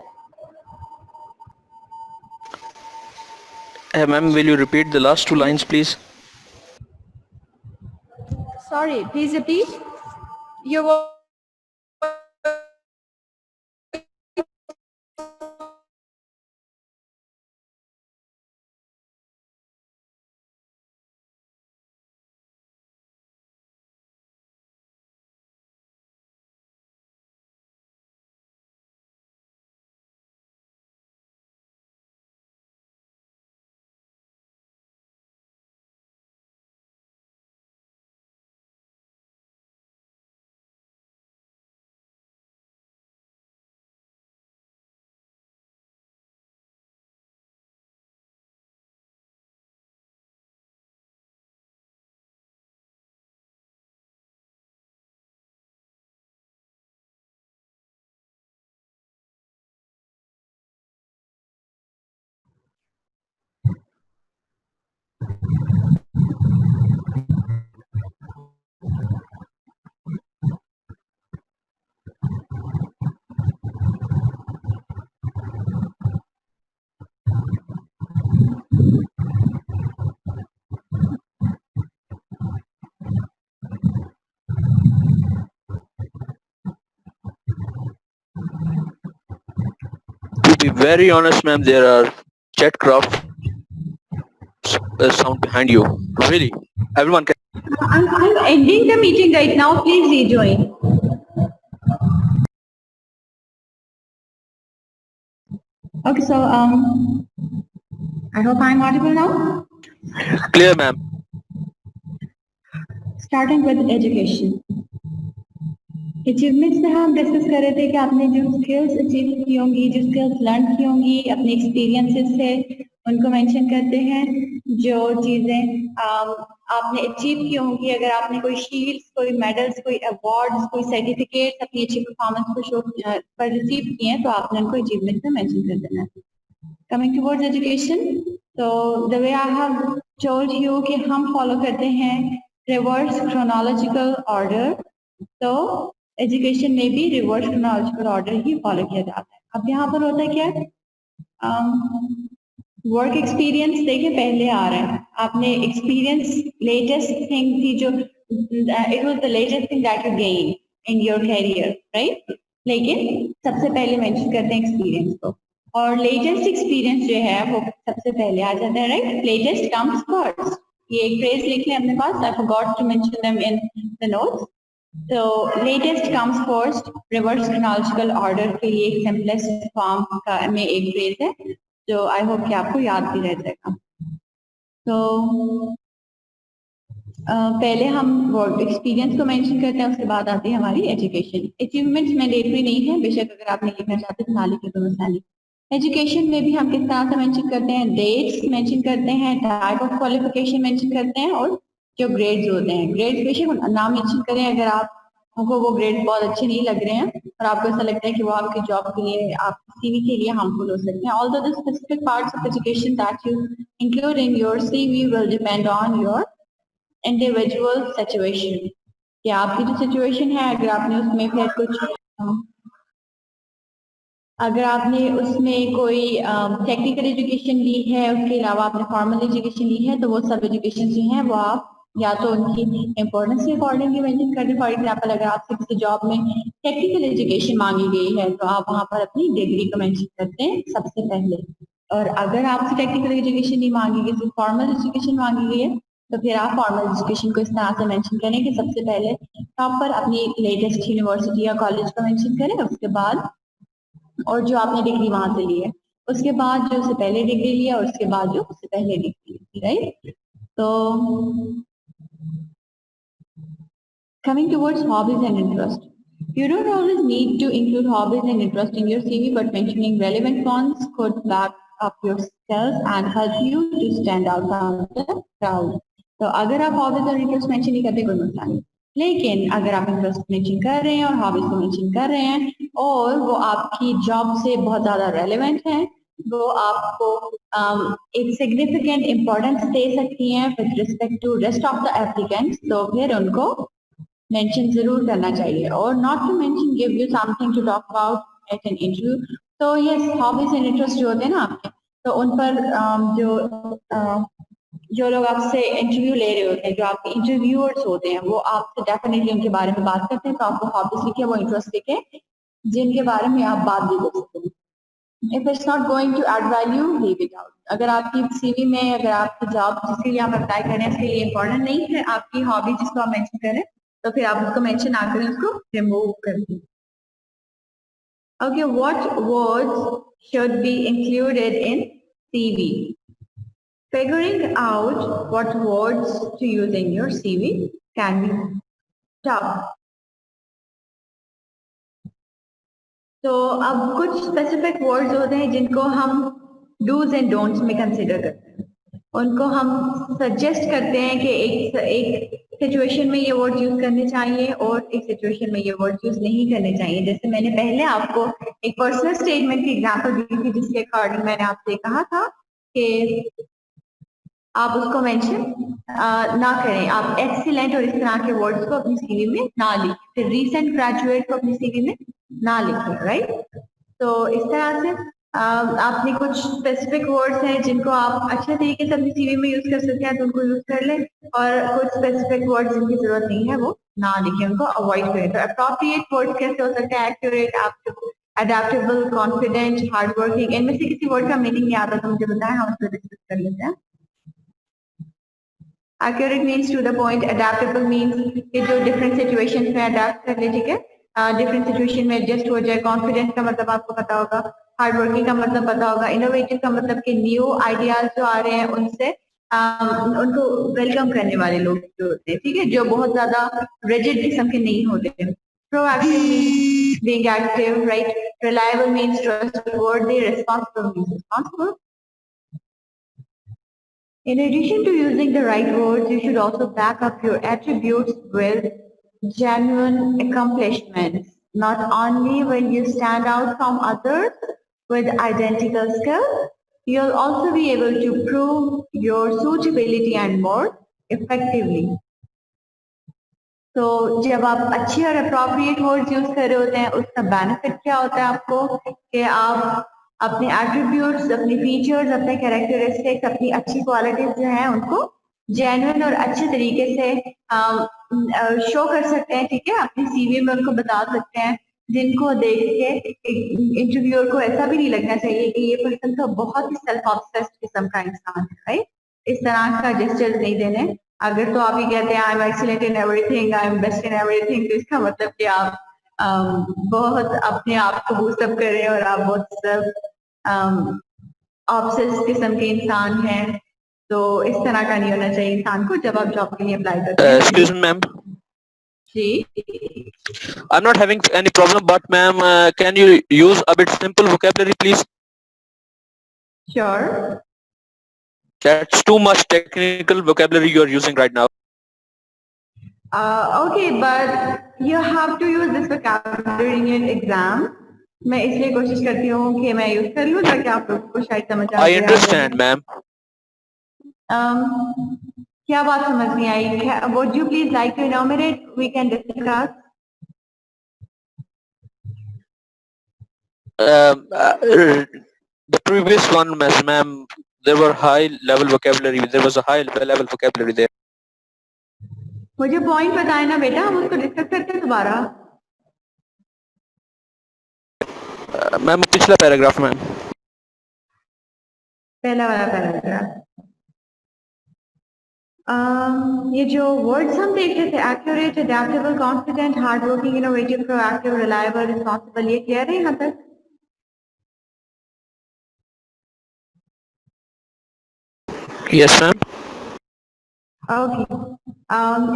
Ma'am, will you repeat the last two lines, please? Sorry, please repeat. Your To be very honest, ma'am, there are Jetcraft sound behind you. Really, everyone can. I'm ending the meeting right now. Please rejoin. Okay, so I hope I'm audible now. Clear, ma'am. Starting with education. Achievements में हम discuss कर रहे थे कि आपने जो skills achieve की होंगी, जो स्किल्स लर्न की होंगी अपने एक्सपीरियंसेस से, उनको मेंशन करते हैं। जो चीज़ें आपने अचीव की होंगी, अगर आपने कोई शील्ड्स, कोई मेडल्स, कोई अवार्ड्स, कोई सर्टिफिकेट अपनी अच्छी परफॉर्मेंस को शो पर रिसीव किए हैं, तो आपने उनको अचीवमेंट में मेंशन कर देना है। कमिंग टुवर्ड्स एजुकेशन, तो the way I have told you कि हम फॉलो करते हैं रिवर्स क्रोनोलॉजिकल ऑर्डर, तो एजुकेशन में भी रिवर्स क्रोनोलॉजिकल ऑर्डर ही फॉलो किया जाता है। अब यहाँ पर होता है क्या, वर्क एक्सपीरियंस देखिए पहले आ रहा है, आपने एक्सपीरियंस लेटेस्ट थिंग थी जो it was the latest thing that you gain in your career, right? लेकिन सबसे पहले मेंशन करते हैं एक्सपीरियंस को, और लेटेस्ट एक्सपीरियंस जो है वो सबसे पहले आ जाता है, राइट? Latest comes first. ये एक फ्रेज लिख लें अपने पास, I forgot to mention them in the notes. तो latest comes first reverse chronological order के लिए एक सिंपलेस्ट फॉर्म का में एक फ्रेज है जो आई होप कि आपको याद भी रह जाएगा। तो पहले हम वर्क एक्सपीरियंस को मेंशन करते हैं, उसके बाद आती है हमारी एजुकेशन। अचीवमेंट्स मैंडेटरी नहीं है, बेशक अगर आप नहीं लिखना चाहते तो ना लिखे तो मसला नहीं। एजुकेशन में भी हम किस तरह से मेंशन करते हैं, डेट्स मेंशन करते हैं, टाइप ऑफ क्वालिफिकेशन मेंशन करते हैं, और जो ग्रेड्स होते हैं, ग्रेड्स बेशक नाम मेंशन करें अगर आपको वो ग्रेड्स बहुत अच्छे नहीं लग रहे हैं और आपको ऐसा लगता है कि वो आपके जॉब के लिए, आपके सीवी के लिए हार्मफुल हो सकते हैं। Although the specific parts of education that you include in your CV will depend on your individual situation, कि आपकी जो सिचुएशन है, अगर आपने उसमें फिर कुछ अगर आपने उसमें कोई टेक्निकल एजुकेशन ली है, उसके अलावा आपने फॉर्मल एजुकेशन ली है, तो वो सब एजुकेशन जो हैं वो आप या तो उनकी इम्पोर्टेंस के अकॉर्डिंग मेंशन कर दें। फॉर एग्जांपल अगर आपसे किसी जॉब में टेक्निकल एजुकेशन मांगी गई है तो आप वहाँ पर अपनी डिग्री को मेंशन करते हैं सबसे पहले, और अगर आपसे टेक्निकल एजुकेशन नहीं मांगी गई, सिर्फ फॉर्मल एजुकेशन मांगी गई है, तो फिर आप फॉर्मल एजुकेशन को इस तरह से मेंशन करें कि सबसे पहले टॉप पर अपनी लेटेस्ट यूनिवर्सिटी या कॉलेज को मेंशन करें, उसके बाद और जो आपने डिग्री वहां से ली है, उसके बाद जो उससे पहले डिग्री लिया, और उसके बाद जो उससे पहले डिग्री ली, राइट? तो coming towards hobbies and interest, you don't always need to include hobbies and interest in your CV, but mentioning relevant ones could back up your skills and help you to stand out from the crowd. तो अगर आप hobbies और interest mention नहीं करते कोई मसला नहीं, लेकिन अगर आप इंटरेस्ट मेंशन कर रहे हैं और हॉबीज को मेंशन कर रहे हैं और वो आपकी जॉब से बहुत ज्यादा रेलेवेंट है, वो आपको एक सिग्निफिकेंट इम्पोर्टेंस दे सकती हैं with respect to rest of the applicants, तो फिर उनको मेंशन जरूर करना चाहिए। और not to mention give you something to talk about at an interview. तो ये हॉबीज एंड इंटरेस्ट जो होते हैं ना आपके, तो उन पर जो लोग आपसे इंटरव्यू ले रहे होते हैं, जो आपके इंटरव्यूअर्स होते हैं, वो आपसे डेफिनेटली उनके बारे में बात करते हैं, तो आपको हॉबीज लिखे, वो इंटरेस्ट लिखे, जिनके बारे में आप बात भी कर सकते हैं। If it's not going to add value, leave it out. अगर आपकी सीवी में, अगर आपकी जॉब जिसके लिए आप अप्लाई करें उसके लिए इम्पोर्टेंट नहीं है आपकी हॉबी जिसको आप मेंशन करें, तो फिर आप उसको मेंशन ना करें, उसको रिमूव कर दें। Okay, what words should be included in CV? Figuring out what words to use in your CV can be tough. तो अब कुछ स्पेसिफिक वर्ड्स होते हैं जिनको हम डूज एंड डोंट्स में कंसिडर करते हैं, उनको हम सजेस्ट करते हैं कि एक सिचुएशन में ये वर्ड यूज करने चाहिए और एक सिचुएशन में ये वर्ड यूज नहीं करने चाहिए। जैसे मैंने पहले आपको एक पर्सनल स्टेटमेंट की एग्जांपल दी थी, जिसके अकॉर्डिंग मैंने आपसे कहा था कि आप उसको मेंशन ना करें, आप एक्सीलेंट और इस तरह के वर्ड्स को अपनी सीवी में ना लिखें, फिर रीसेंट ग्रेजुएट को अपनी सीवी में ना लिखें, राइट। तो इस तरह से आपने कुछ स्पेसिफिक वर्ड्स हैं जिनको आप अच्छे तरीके से अपनी सीवी में यूज कर सकते हैं, तो उनको यूज कर लें, और कुछ स्पेसिफिक वर्ड्स जिनकी जरूरत नहीं है वो ना लिखें, उनको अवॉइड करें। तो अप्रोप्रिएट वर्ड्स कैसे हो सकते हैं? Accurate, adaptable, confident, hard working. इनमें से किसी वर्ड का मीनिंग नहीं आता तो मुझे बताएं, हम उसको डिस्कस कर लेते हैं। Accurate means to the point, adaptable means कि जो different situations में adapt कर ले, ठीक है, different situation में adjust हो जाए। confident का मतलब आपको पता होगा, hard working का मतलब पता होगा, innovative का मतलब कि new ideas जो आ रहे हैं उनसे उनको वेलकम करने वाले लोग जो होते हैं, ठीक है, जो बहुत ज्यादा rigid किस्म के नहीं होते। proactive means being active, right? reliable means trustworthy, responsible means responsible. In addition to using the right words, you should also back up your attributes with genuine accomplishments. Not only will you stand out from others with identical skills, you'll also be able to prove your suitability and more effectively. तो जब आप अच्छे और appropriate words use कर रहे होते हैं, उसका बेनिफिट क्या होता है आपको कि आप अपने एट्रीब्यूट्स, अपने फीचर्स, अपने कैरेक्टरिस्टिक्स, अपनी अच्छी क्वालिटीज जो हैं उनको जेन्युइन और अच्छे तरीके से शो कर सकते हैं, ठीक है, अपनी सीवी में उनको बता सकते हैं, जिनको देख के इंटरव्यूअर को ऐसा भी नहीं लगना चाहिए कि ये पर्सन तो बहुत ही सेल्फ ऑब्सेस्ड किस्म का इंसान है, राइट। इस तरह का जेस्चर्स नहीं देने। अगर तो आप ही कहते हैं I am excellent in everything, I am best in everything, तो इसका मतलब कि आप बहुत अपने आप को बूस्टअप कर रहे हैं और आप बहुत सब ऑब्सेस्ड किस्म के इंसान हैं। तो इस तरह का नहीं होना चाहिए इंसान को जब आप जॉब के लिए अप्लाई करते हैं। Excuse me, ma'am. जी, I'm not having any problem, but ma'am, can you use a bit simple vocabulary, please? Sure. That's too much technical vocabulary you are using right now. Okay, but you have to use this vocabulary in your exam. मैं इसलिए कोशिश करती हूँ कि मैं use कर लूँ ताकि आप लोगों को शायद समझ आ I जाए। understand, ma'am. क्या बात समझ नहीं आई? Would you please like to enumerate? We can discuss. The previous one, ma'am, there were high level vocabulary. There was a high level vocabulary there. मुझे पॉइंट बताए ना बेटा, हम उसको डिस्कस करते हैं दोबारा। मैम पिछला पैराग्राफ मैम, पहला वाला पैराग्राफ। ये जो वर्ड्स हम देख रहे थे, accurate, adaptable, confident, hard working, innovative, proactive, reliable, responsible, ये क्लियर है यहाँ तक? yes ma'am. Okay.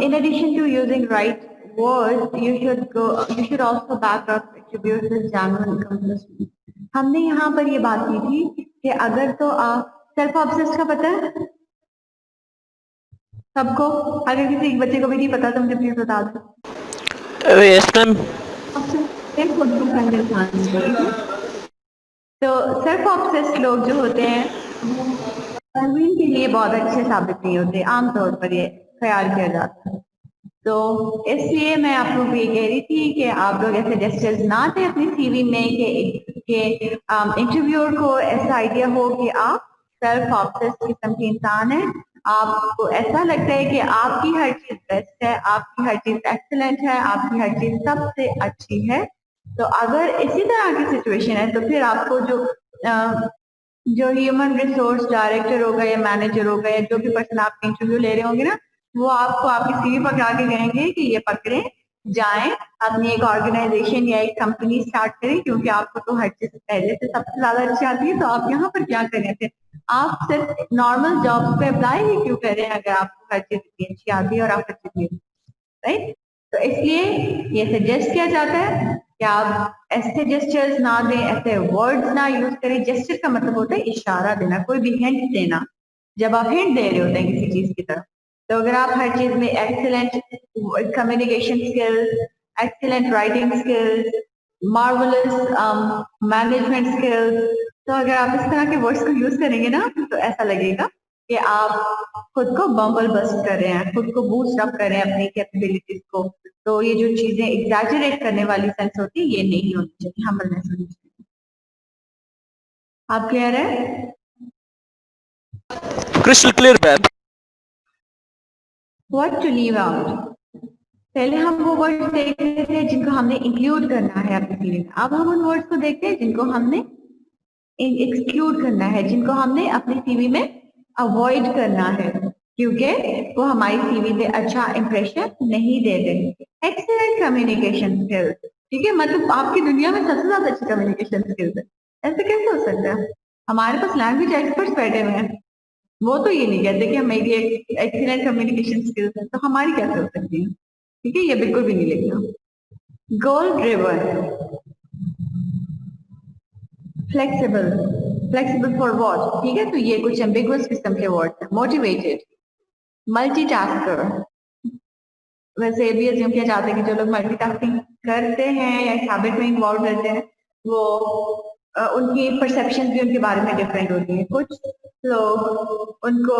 In addition to using right words, you should also back up attributes with genuine accomplishment. हमने यहाँ पर ये बात की थी कि अगर तो सेल्फ ऑब्सेस्ड का पता है, सबको? अगर किसी एक बच्चे को भी नहीं पता तो मुझे प्लीज बता दो। Yes, ma'am. सेल्फ ऑब्सेस्ड इंसान होगा, ठीक है? तो सेल्फ ऑब्सेस्ड लोग जो होते हैं वो परवीन के लिए बहुत अच्छे साबित नहीं होते, आमतौर पर ये ख्याल किया जाता है। तो इसलिए मैं आप लोग को ये कह रही थी कि आप लोग ऐसे जेस्चर्स ना दें अपनी सीवी में कि इंटरव्यूअर को ऐसा आइडिया हो कि आप सेल्फ ऑब्सेस्ड किस्म के इंसान हैं। आपको ऐसा लगता है कि आपकी हर चीज बेस्ट है, आपकी हर चीज एक्सीलेंट है, आपकी हर चीज सबसे अच्छी है। तो अगर इसी तरह की सिचुएशन है तो फिर आपको जो ह्यूमन रिसोर्स डायरेक्टर होगा या मैनेजर होगा या जो भी पर्सन आपके इंटरव्यू ले रहे होंगे ना, वो आपको आपकी सीवी पकड़ा के कहेंगे कि ये पकड़े, जाएं अपनी एक ऑर्गेनाइजेशन या एक कंपनी स्टार्ट करें, क्योंकि आपको तो हर चीज पहले से सबसे ज्यादा अच्छी आती है, तो आप यहाँ पर क्या कर रहे थे? आप सिर्फ नॉर्मल जॉब पे अप्लाई ही क्यों कर रहे हैं अगर आपको हर चीज इतनी अच्छी आती है और आप अच्छी, राइट? तो इसलिए ये सजेस्ट किया जाता है कि आप ऐसे जेस्चर्स ना दें, ऐसे वर्ड्स ना यूज करें। जेस्चर का मतलब होता है इशारा देना, कोई भी हिंट देना, जब आप हिंट दे रहे होते हैं किसी चीज की तरफ। तो अगर आप हर चीज में excellent communication skills, excellent writing skills, marvellous management skills, तो अगर आप इस तरह के वर्ड्स को यूज करेंगे ना तो ऐसा लगेगा कि आप खुद को बम्बल बस्ट कर रहे हैं, खुद को बूस्ट अप कर रहे हैं अपनी कैपेबिलिटीज को। तो ये जो चीजें एग्जैजरेट करने वाली सेंस होती है ये नहीं होनी चाहिए, हम्बलनेस होनी चाहिए। आप क्लियर है? Crystal clear, ma'am. What to leave out? पहले हम वो वर्ड्स देख रहे थे जिनको हमने इंक्लूड करना है अपनी सीवी में, अब हम उन वर्ड्स को देखते हैं जिनको हमने एक्सक्लूड करना है, जिनको हमने अपनी सीवी में अवॉइड करना है, क्योंकि वो हमारी सीवी पे अच्छा इंप्रेशन नहीं देते। एक्सीलेंट कम्युनिकेशन स्किल्स, ठीक है, मतलब आपकी दुनिया में सबसे ज्यादा अच्छी कम्युनिकेशन स्किल्स है, ऐसे कैसे हो सकता है? हमारे पास लैंग्वेज एक्सपर्ट्स बैठे हुए हैं, वो तो ये नहीं कहते कि मेरी एक्सीलेंट कम्युनिकेशन स्किल्स है, तो हमारी कैसे हो सकती है? ठीक है, ये बिल्कुल भी नहीं लिखना। Goal driven, flexible, flexible for what, ठीक है, तो ये कुछ एम्बिगुअस किस्म के वर्ड है। मोटिवेटेड, मल्टीटास्कर, वैसे भी अज्यूम किया जाता है कि जो लोग मल्टीटास्किंग करते हैं या इस हैबिट में इन्वॉल्व रहते हैं वो उनकी परसेप्शन भी उनके बारे में डिफरेंट होती है। कुछ लोग उनको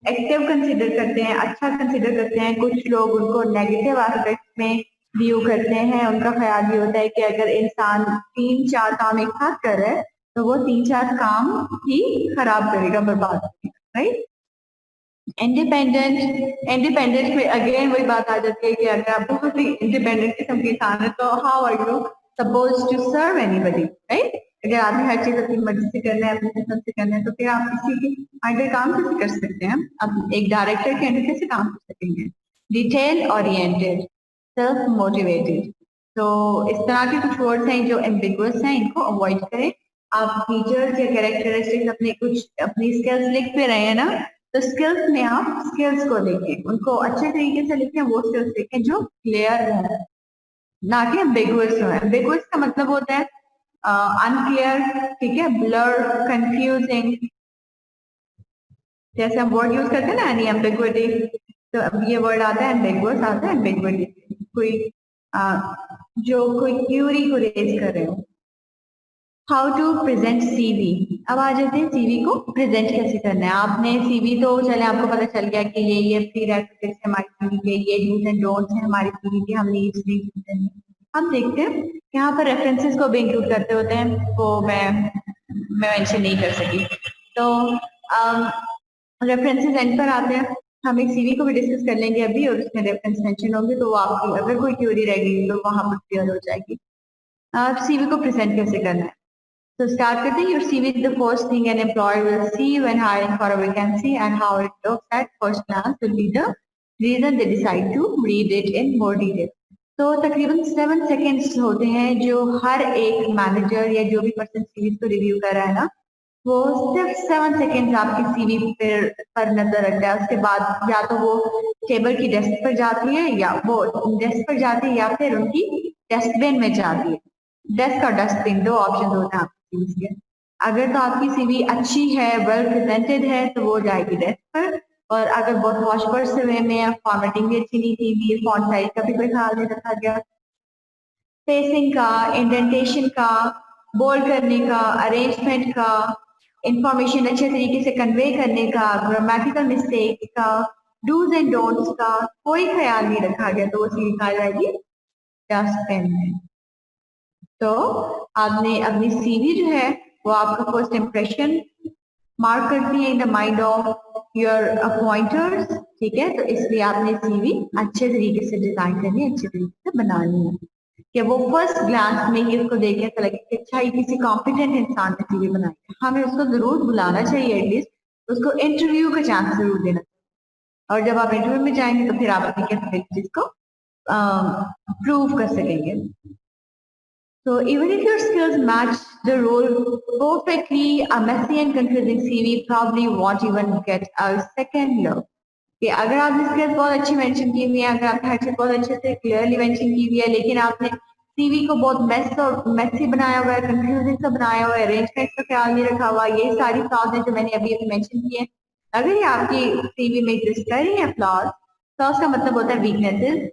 एक्टिव कंसिडर करते हैं, अच्छा कंसिडर करते हैं, कुछ लोग उनको नेगेटिव एस्पेक्ट में व्यू करते हैं। उनका ख्याल ये होता है कि अगर इंसान 3-4 काम एक साथ कर रहा है तो वो 3-4 काम ही खराब करेगा, बर्बाद करेगा, राइट? इंडिपेंडेंट, इंडिपेंडेंट में अगेन वही बात आ जाती है कि अगर आप बहुत ही इंडिपेंडेंट किस्म के इंसान है तो how are you suppose to serve anybody, right? अगर आपने हर चीज अपनी मर्जी से करना है, अपनी पसंद से करना है, तो फिर आप किसी के अंडर काम कैसे कर सकते हैं? आप एक डायरेक्टर के अंडर कैसे काम कर सकेंगे? डिटेल ओरिएंटेड, सेल्फ मोटिवेटेड, तो इस तरह के कुछ वर्ड्स हैं जो एम्बिगुअस हैं, इनको अवॉइड करें। आप फीचर्स या कैरेक्टरिस्टिक्स अपने कुछ अपनी स्किल्स लिख पे रहे हैं ना, तो स्किल्स में आप स्किल्स को लिखें, उनको अच्छे तरीके से लिखें, वो स्किल्स लिखें जो क्लियर हो, ना कि एम्बिगुअस हो। एम्बिगुअस का मतलब होता है अनक्लियर, ठीक है, ब्लर, कंफ्यूजिंग, जैसे हम वर्ड यूज करते हैं ना एनी एम्बिगुइटी, तो अब ये वर्ड आता है एम्बिगुअस, आता है एम्बिगुइटी, कोई जो कोई क्यूरी को रेज कर रहे हो। हाउ टू प्रेजेंट सीवी, अब आ जाते हैं सीवी को प्रेजेंट कैसे करना है। आपने सीवी तो चले आपको पता चल गया कि ये प्रीरेक्विजिट्स है हमारी सीवी के, ये डूज एंड डोंट्स है हमारी सीवी के, हमने ये चीजें करनी है। हम देखते हैं यहाँ पर रेफरेंसेस को भी इंक्लूड करते होते हैं, वो मैं मेंशन नहीं कर सकी। तो रेफरेंसेस एंड पर आते हैं, हम एक सीवी को भी डिस्कस कर लेंगे अभी और उसमें रेफरेंस मेंशन होंगे, तो आपकी अगर कोई क्वेरी रहेगी तो वहां पर क्लियर हो जाएगी। सीवी को प्रेजेंट कैसे करना है, so start करते हैं। Your CV is the first thing an employer will see when hiring for a vacancy, and how it looks at first glance will be the reason they decide to read it in more detail. तो तकरीबन 7 seconds होते हैं जो हर एक manager या जो भी person CV को रिव्यू कर रहा है ना, वो सिर्फ 7 seconds आपकी सीवी पर नजर रखता है। उसके बाद या तो वो टेबल की डेस्क पर जाती है, या वो डेस्क पर जाती है, या फिर उनकी डस्टबिन में जाती है। डेस्क और डस्टबिन दो ऑप्शन होते हैं आपकी सीवी के। अगर तो आपकी सीवी अच्छी है, वेल प्रेजेंटेड है, तो वो जाएगी डेस्क पर, और अगर बहुत वॉश वर्ड्स वे में फॉर्मेटिंग भी अच्छी नहीं थी, मेल फॉन्ट साइज का भी कोई ख्याल नहीं रखा गया, स्पेसिंग का, इंडेंटेशन का, बोल्ड करने का, अरेंजमेंट का, इंफॉर्मेशन अच्छे तरीके से कन्वे करने का, ग्रामेटिकल मिस्टेक का, डूज एंड डोंट्स का कोई ख्याल नहीं रखा गया, तो वो सीवी कहा जाएगी डस्टबिन में। तो आपने अपनी सीवी जो है वो आपका फर्स्ट इम्प्रेशन मार्क करती है in the mind of your appointers, ठीक है। तो इसलिए आपने सीवी अच्छे तरीके से डिजाइन करनी है, अच्छे तरीके से बनानी है कि वो फर्स्ट ग्लांस में ही उसको देख के लगे कि अच्छा, ये किसी कॉम्पिटेंट इंसान ने सीवी बनाई है, हमें उसको जरूर बुलाना चाहिए, एटलीस्ट उसको इंटरव्यू का चांस जरूर देना। और जब आप इंटरव्यू में जाएंगे तो फिर आप अपनी कैपेबिलिटीज को प्रूव कर सकेंगे। So even if your skills match the role perfectly, a messy and confusing CV probably won't even get a second look. कि अगर आपने स्किल्स बहुत अच्छी मेंशन की हुई है, अगर आपने हर चीज बहुत अच्छे से क्लियरली मेंशन की हुई है, लेकिन आपने सीवी को बहुत मेसी बनाया हुआ है, कंफ्यूजिंग सा बनाया हुआ है, अरेंजमेंट का ख्याल नहीं रखा हुआ, ये सारी फ्लॉज हैं जो मैंने अभी अभी मेंशन किए। अगर ये आपकी सीवी में एग्जिस्ट कर रही है फ्लॉज, तो उसका मतलब होता है वीकनेसेस।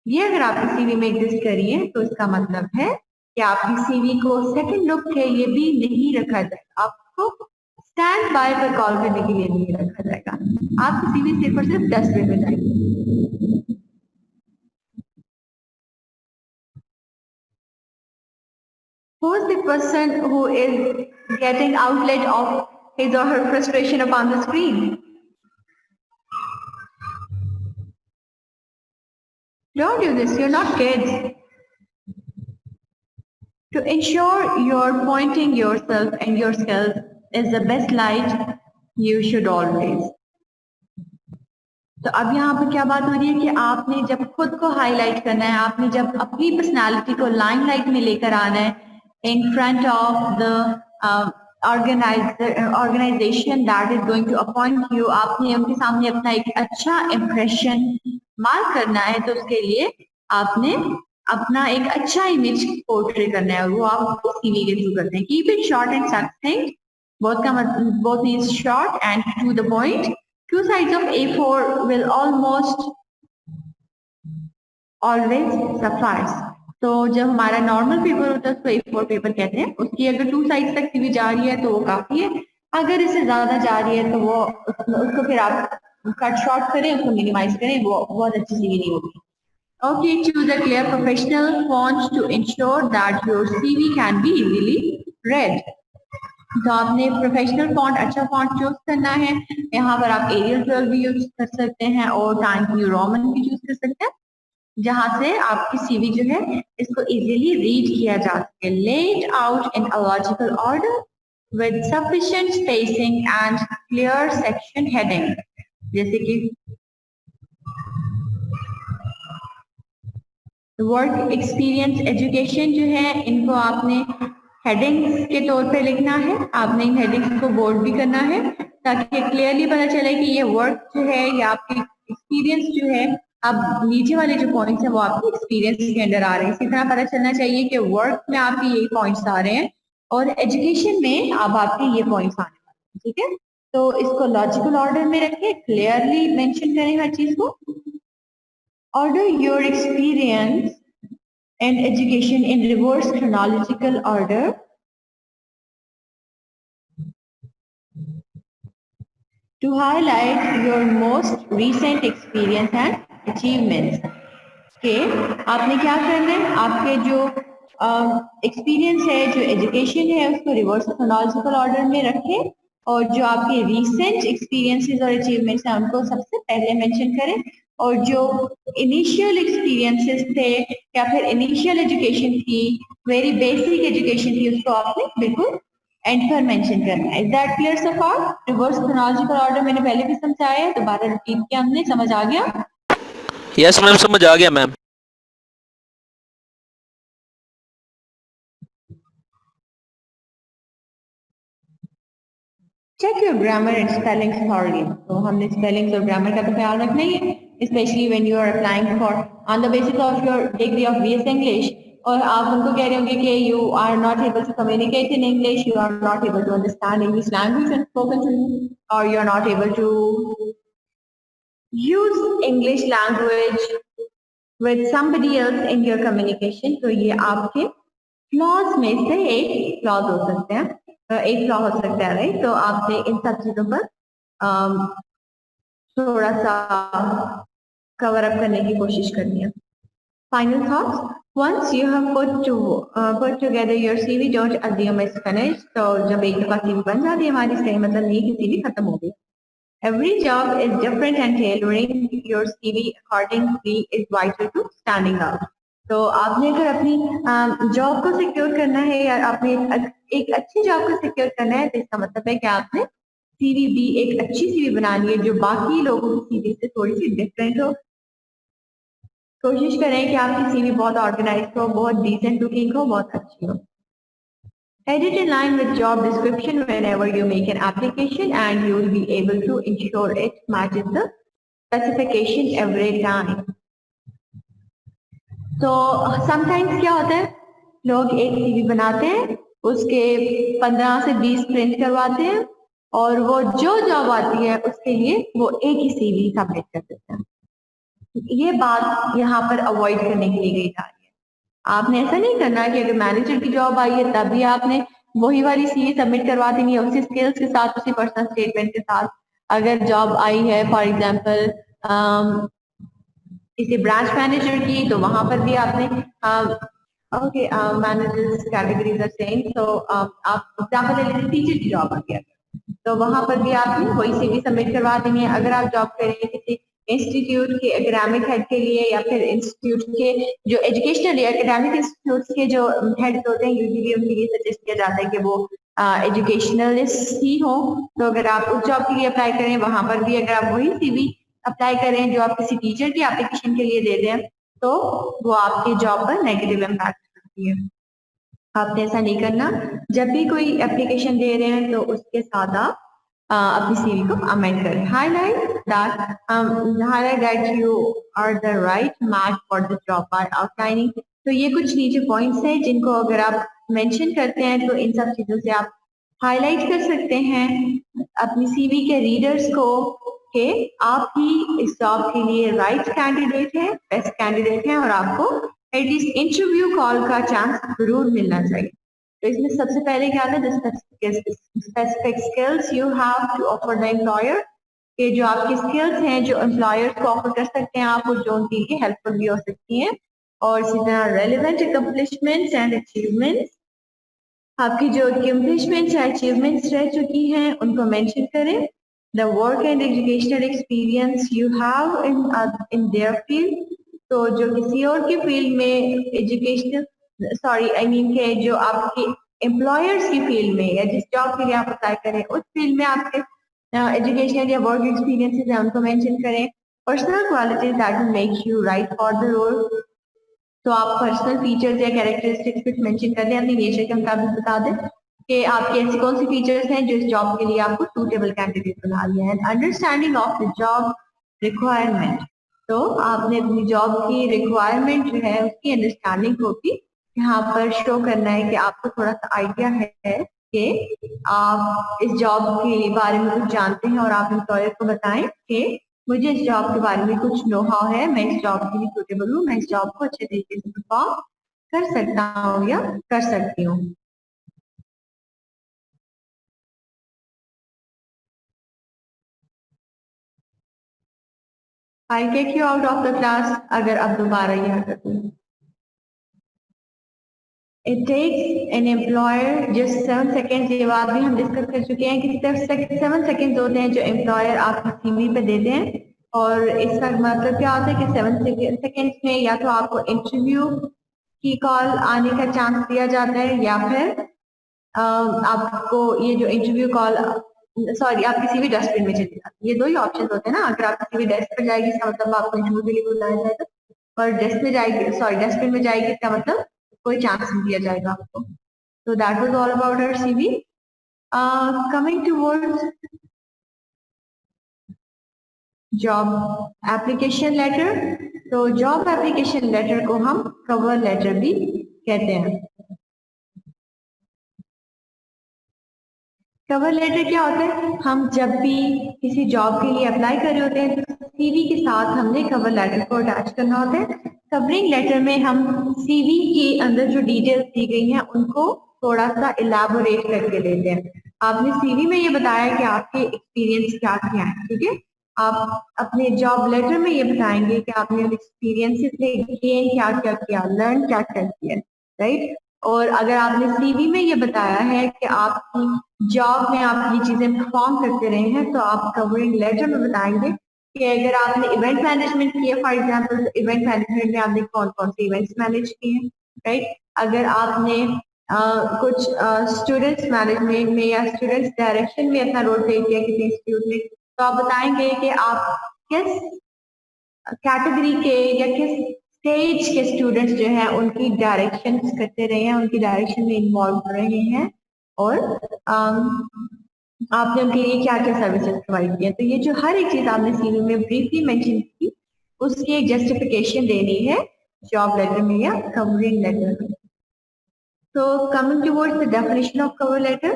ये अगर आपकी सीवी में एग्जिस्ट कर रही है तो इसका मतलब है कि आपकी सीवी को सेकंड लुक के लिए भी नहीं रखा जाएगा, आपको स्टैंड बाय पर कॉल करने के लिए नहीं रखा जाएगा, आपकी सीवी सिर्फ और सिर्फ डस्टबिन में जाएगी। Who is the person who is getting outlet of his or her frustration upon the screen? Don't do this, you're not kids. To ensure you're pointing yourself and your skills is the best light, you should always. तो अब यहाँ पर क्या बात हो रही है कि आपने जब खुद को हाईलाइट करना है, आपने जब अपनी पर्सनालिटी को लाइमलाइट में लेकर आना है in front of the organisation that is going to appoint you, आपने उनके सामने अपना एक अच्छा इम्प्रेशन मार्क करना है, तो उसके लिए आपने अपना एक अच्छा इमेज पोर्ट्रे करना है, वो आप सीवी के थ्रू करते हैं। Keep it short and substance, both का मतलब both means short and to the point. Two sides of A4 will almost always suffice. तो जब हमारा नॉर्मल पेपर होता है उसको A4 पेपर कहते हैं, उसकी अगर 2 साइड तक सीवी जा रही है तो वो काफी है, अगर इससे ज्यादा जा रही है तो वो उसको फिर आप कट शॉर्ट करें, उसको मिनिमाइज करें, वो बहुत अच्छी सीवी नहीं होगी। Okay, choose a clear professional font to ensure that your CV can be easily read. तो आपने प्रोफेशनल फॉन्ट, अच्छा फॉन्ट चूज करना है। यहाँ पर आप एरियल 12 भी यूज कर सकते हैं और टाइम्स न्यू रोमन भी यूज कर सकते हैं, जहां से आपकी सीवी जो है इसको इजीली रीड किया जा सके। Laid out in a logical order with sufficient spacing and clear section heading, जैसे कि वर्क एक्सपीरियंस, एजुकेशन जो है, इनको आपने हेडिंग्स के तौर पे लिखना है। आपने इन हेडिंग्स को बोल्ड भी करना है ताकि क्लियरली पता चले कि ये वर्क जो है या आपकी एक्सपीरियंस जो है, अब नीचे वाले जो पॉइंट्स हैं वो आपके एक्सपीरियंस के अंडर आ रहे हैं। इसी तरह पता चलना चाहिए कि वर्क में आपके ये पॉइंट्स आ रहे हैं और एजुकेशन में अब आपके ये पॉइंट्स आने वाले हैं, ठीक है। तो इसको लॉजिकल ऑर्डर में रखें, क्लियरली मेंशन करें हर चीज को। Order your experience and education in reverse chronological order. To highlight your most recent experience and achievements. के आपने क्या करना है, आपके जो एक्सपीरियंस है, जो एजुकेशन है, उसको रिवर्स क्रोनोलॉजिकल ऑर्डर में रखें और जो आपके रीसेंट एक्सपीरियंसेस और अचीवमेंट्स हैं उनको सबसे पहले मेंशन करें, और जो इनिशियल एक्सपीरियंसेस थे या फिर इनिशियल एजुकेशन थी, वेरी बेसिक एजुकेशन थी, उसको आपने बिल्कुल एंड पर मेंशन करना है। Is that clear so far? Reverse chronological order मैंने पहले भी समझाया है, दोबारा रिपीट किया हमने, समझ आ गया? यस मैम, समझ आ गया ma'am. Check your grammar and spelling thoroughly. तो हमने spellings और grammar का तो ख्याल रखना ही है, especially when you are applying for on the basis of your degree of BS English, और आप उनको कह रहे होंगे कि you are not able to communicate in English, you are not able to understand English language and spoken to you, or you are not able to use English language with somebody else in your communication। तो ये आपके flaws में से एक flaws हो सकते हैं, एक फ्लॉ हो सकता है, राइट। तो आपने इन सब चीजों पर थोड़ा सा कवर अप करने की कोशिश करनी है। Final thoughts. Once you have put together your CV, don't assume it's finished. तो जब एक दफा CV बन जाती है हमारी, सही मतलब नहीं कि CV खत्म हो गई। Every job is different and tailoring your CV accordingly is vital to standing out. तो आपने अगर अपनी जॉब को सिक्योर करना है या आपने एक अच्छी जॉब को सिक्योर करना है, तो इसका मतलब है कि आपने CV भी एक अच्छी CV बनानी है जो बाकी लोगों की CV से थोड़ी सी डिफरेंट हो। कोशिश करें कि आपकी सीवी बहुत ऑर्गेनाइज्ड हो, बहुत डिसेंट लुकिंग हो, बहुत अच्छी हो। Edit in line with job description whenever you make an application and you will be able to ensure it matches the specification every time. तो sometimes क्या होता है, लोग एक सीवी बनाते हैं, उसके 15 से 20 प्रिंट करवाते हैं और वो जो जॉब आती है उसके लिए वो एक ही सीवी सबमिट कर देते हैं। ये बात यहाँ पर अवॉइड करने के लिए गई जा रही है। आपने ऐसा नहीं करना कि अगर मैनेजर की जॉब आई है तभी आपने वही वाली सीवी सबमिट करवा देनी है उसी स्किल्स के साथ, उसी पर्सनल स्टेटमेंट के साथ। अगर जॉब आई है फॉर एग्जांपल किसी ब्रांच मैनेजर की, तो वहां पर भी आपने okay managers categories are same, तो आप एग्जांपल ले लीजिए टीचर की जॉब आ गया तो वहां पर भी आपने वही सीवी सबमिट करवा देनी है। अगर आप जॉब करेंगे किसी इंस्टीट्यूट के एकेडमिक हेड के लिए या फिर इंस्टीट्यूट के जो एजुकेशनल या एकेडमिक इंस्टीट्यूट के जो हेड्स होते हैं, यूजुअली उनके लिए सजेस्ट किया जाता है कि वो एजुकेशनलिस्ट ही हो। तो अगर आप उस जॉब के लिए अप्लाई करें, वहां पर भी अगर आप वही सीवी अप्लाई करें जो आप किसी टीचर की एप्लीकेशन के लिए दे दें, तो वो आपकी जॉब पर नेगेटिव इम्पैक्ट करती है। आपने ऐसा नहीं करना। जब भी कोई एप्लीकेशन दे रहे हैं तो उसके साथ आप अपनी सीवी को अमेंड करें। Highlight that you are the right match for the job by outlining. तो ये कुछ नीचे पॉइंट्स हैं जिनको अगर आप मेंशन करते हैं तो इन सब चीजों से आप हाईलाइट कर सकते हैं अपनी सीवी के रीडर्स को कि आप ही इस जॉब के लिए राइट कैंडिडेट है, बेस्ट कैंडिडेट है और आपको एटलीस्ट इंटरव्यू कॉल का चांस जरूर मिलना चाहिए। तो इसमें सबसे पहले क्या था, specific skills you have to offer the employer, कि जो आपकी स्किल्स हैं जो एम्प्लॉयर्स को ऑफर कर सकते हैं आप, और जो उनके लिए हेल्पफुल भी हो सकती हैं। और इसी तरह रेलिवेंट अकम्पलिशमेंट्स एंड अचीवमेंट्स, आपकी जो अकम्पलिशमेंट्स या अचीवमेंट्स रह चुकी हैं उनको मेंशन करें। The work and educational experience you have in their field, तो जो किसी और की फील्ड में एजुकेशनल के जो आपके एम्प्लॉयर्स की फील्ड में या जिस जॉब के लिए आप अप्लाई करें उस फील्ड में आपके एजुकेशनल या वर्क एक्सपीरियंसेस है उनको मेंशन करें। Personal qualities that will make you right for the role, तो आप पर्सनल फीचर्स या कैरेक्टरिस्टिक्स कुछ मेंशन कर दें, अपनी नेचर के मुताबिक बता दें कि आपके ऐसी कौन सी फीचर्स हैं जो इस जॉब के लिए आपको सूटेबल कैंडिडेट बना लिया है। Understanding of the job requirement, तो आपने अपनी जॉब की रिक्वायरमेंट जो है उसकी अंडरस्टैंडिंग को भी यहाँ पर शो करना है कि आपको थोड़ा सा आइडिया है कि आप इस जॉब के बारे में कुछ जानते हैं और आप एम्प्लॉयर को बताएं कि मुझे इस जॉब के बारे में कुछ नो हाउ है, मैं इस जॉब के लिए सूटेबल हूँ, मैं इस जॉब को अच्छे तरीके से परफॉर्म कर सकता हूँ या कर सकती हूँ। I'll kick you out of the class अगर अब दोबारा ये हरकत हुई। It takes an employer just 7 seconds, ये बात भी हम डिस्कस कर चुके हैं कि सिर्फ 7 seconds होते हैं जो एम्प्लॉयर आपकी सीवी पे देते हैं, और इसका मतलब क्या होता है कि 7 seconds में या तो आपको इंटरव्यू की कॉल आने का चांस दिया जाता है या फिर आपको ये जो इंटरव्यू कॉल आपकी सीवी डस्टबिन में चली जाती है। ये दो ही ऑप्शन होते हैं ना। अगर आपकी सीवी डेस्क पर जाएगी इसका मतलब आपको इंटरव्यू के लिए बुलाया जाएगा, और डेस्क में जाएगी डस्टबिन में जाएगी इसका मतलब कोई चांस नहीं दिया जाएगा आपको। तो that was all about our CV. Coming towards job application letter, तो जॉब एप्लीकेशन लेटर को हम कवर लेटर भी कहते हैं। कवर लेटर क्या होता है? हम जब भी किसी जॉब के लिए अप्लाई कर रहे होते हैं तो सीवी के साथ हमने कवर लेटर को अटैच करना होता है। कवरिंग लेटर में हम सीवी के अंदर जो डिटेल्स दी गई हैं उनको थोड़ा सा इलाबोरेट करके देते हैं। आपने सीवी में ये बताया कि आपके एक्सपीरियंस क्या क्या है, ठीक है। आप अपने जॉब लेटर में ये बताएंगे कि आपने एक्सपीरियंसेस से गेन क्या क्या किया, लर्न क्या क्या किया, राइट। और अगर आपने सीवी में ये बताया है कि आपकी जॉब में आप ये चीजें परफॉर्म करते रहे हैं तो आप कवरिंग लेटर में बताएंगे कि अगर आपने इवेंट मैनेजमेंट किया फॉर एग्जांपल, तो इवेंट मैनेजमेंट में आपने कौन कौन से इवेंट्स मैनेज किए हैं, राइट। अगर आपने कुछ स्टूडेंट्स मैनेजमेंट में या स्टूडेंट्स डायरेक्शन में अपना रोल प्ले किया किसी इंस्टीट्यूट में, तो आप बताएंगे कि आप किस कैटेगरी के या किस स्टेज के स्टूडेंट्स जो हैं उनकी डायरेक्शन करते रहे हैं, उनकी डायरेक्शन में इन्वॉल्व रहे हैं, और आपने उनके लिए क्या क्या सर्विसेज प्रोवाइड किए। तो ये जो हर एक चीज आपने सीवी में ब्रीफली मेंशन की, उसकी एक जस्टिफिकेशन देनी है जॉब लेटर में या कवरिंग लेटर में। So coming towards the definition of cover letter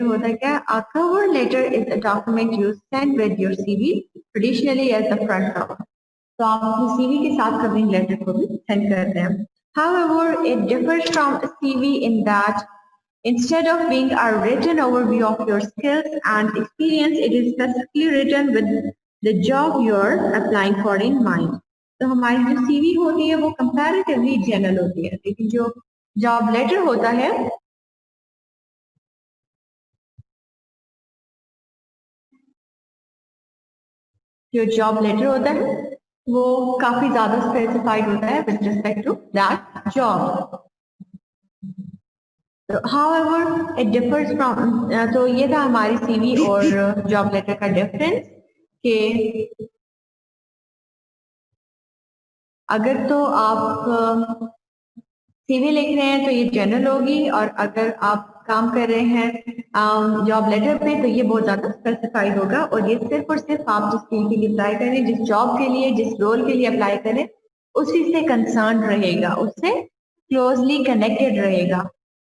होता है क्या? A cover letter is a document you send with your CV, traditionally as the front cover. तो आप अपनी CV के साथ कवरिंग लेटर को भी सेंड करते हैं। However, it differs from a CV in that instead of being a written overview of your skills and experience, it is specifically written with the job you're applying for in mind. तो हमारी जो CV होती है वो comparatively general होती है, लेकिन जो जॉब लेटर होता है वो काफी ज्यादा स्पेसिफाइड होता है with respect to that job. However it differs from, तो ये था हमारी सीवी और जॉब लेटर का डिफरेंस कि अगर तो आप सीवी लिख रहे हैं तो ये जनरल होगी, और अगर आप काम कर रहे हैं जॉब लेटर पे तो ये बहुत ज्यादा स्पेसिफाइड होगा, और ये सिर्फ और सिर्फ आप जिस फील्ड के लिए अप्लाई करें, जिस जॉब के लिए, जिस रोल के लिए अप्लाई करें, उसी से कंसर्न रहेगा, उससे क्लोजली कनेक्टेड रहेगा।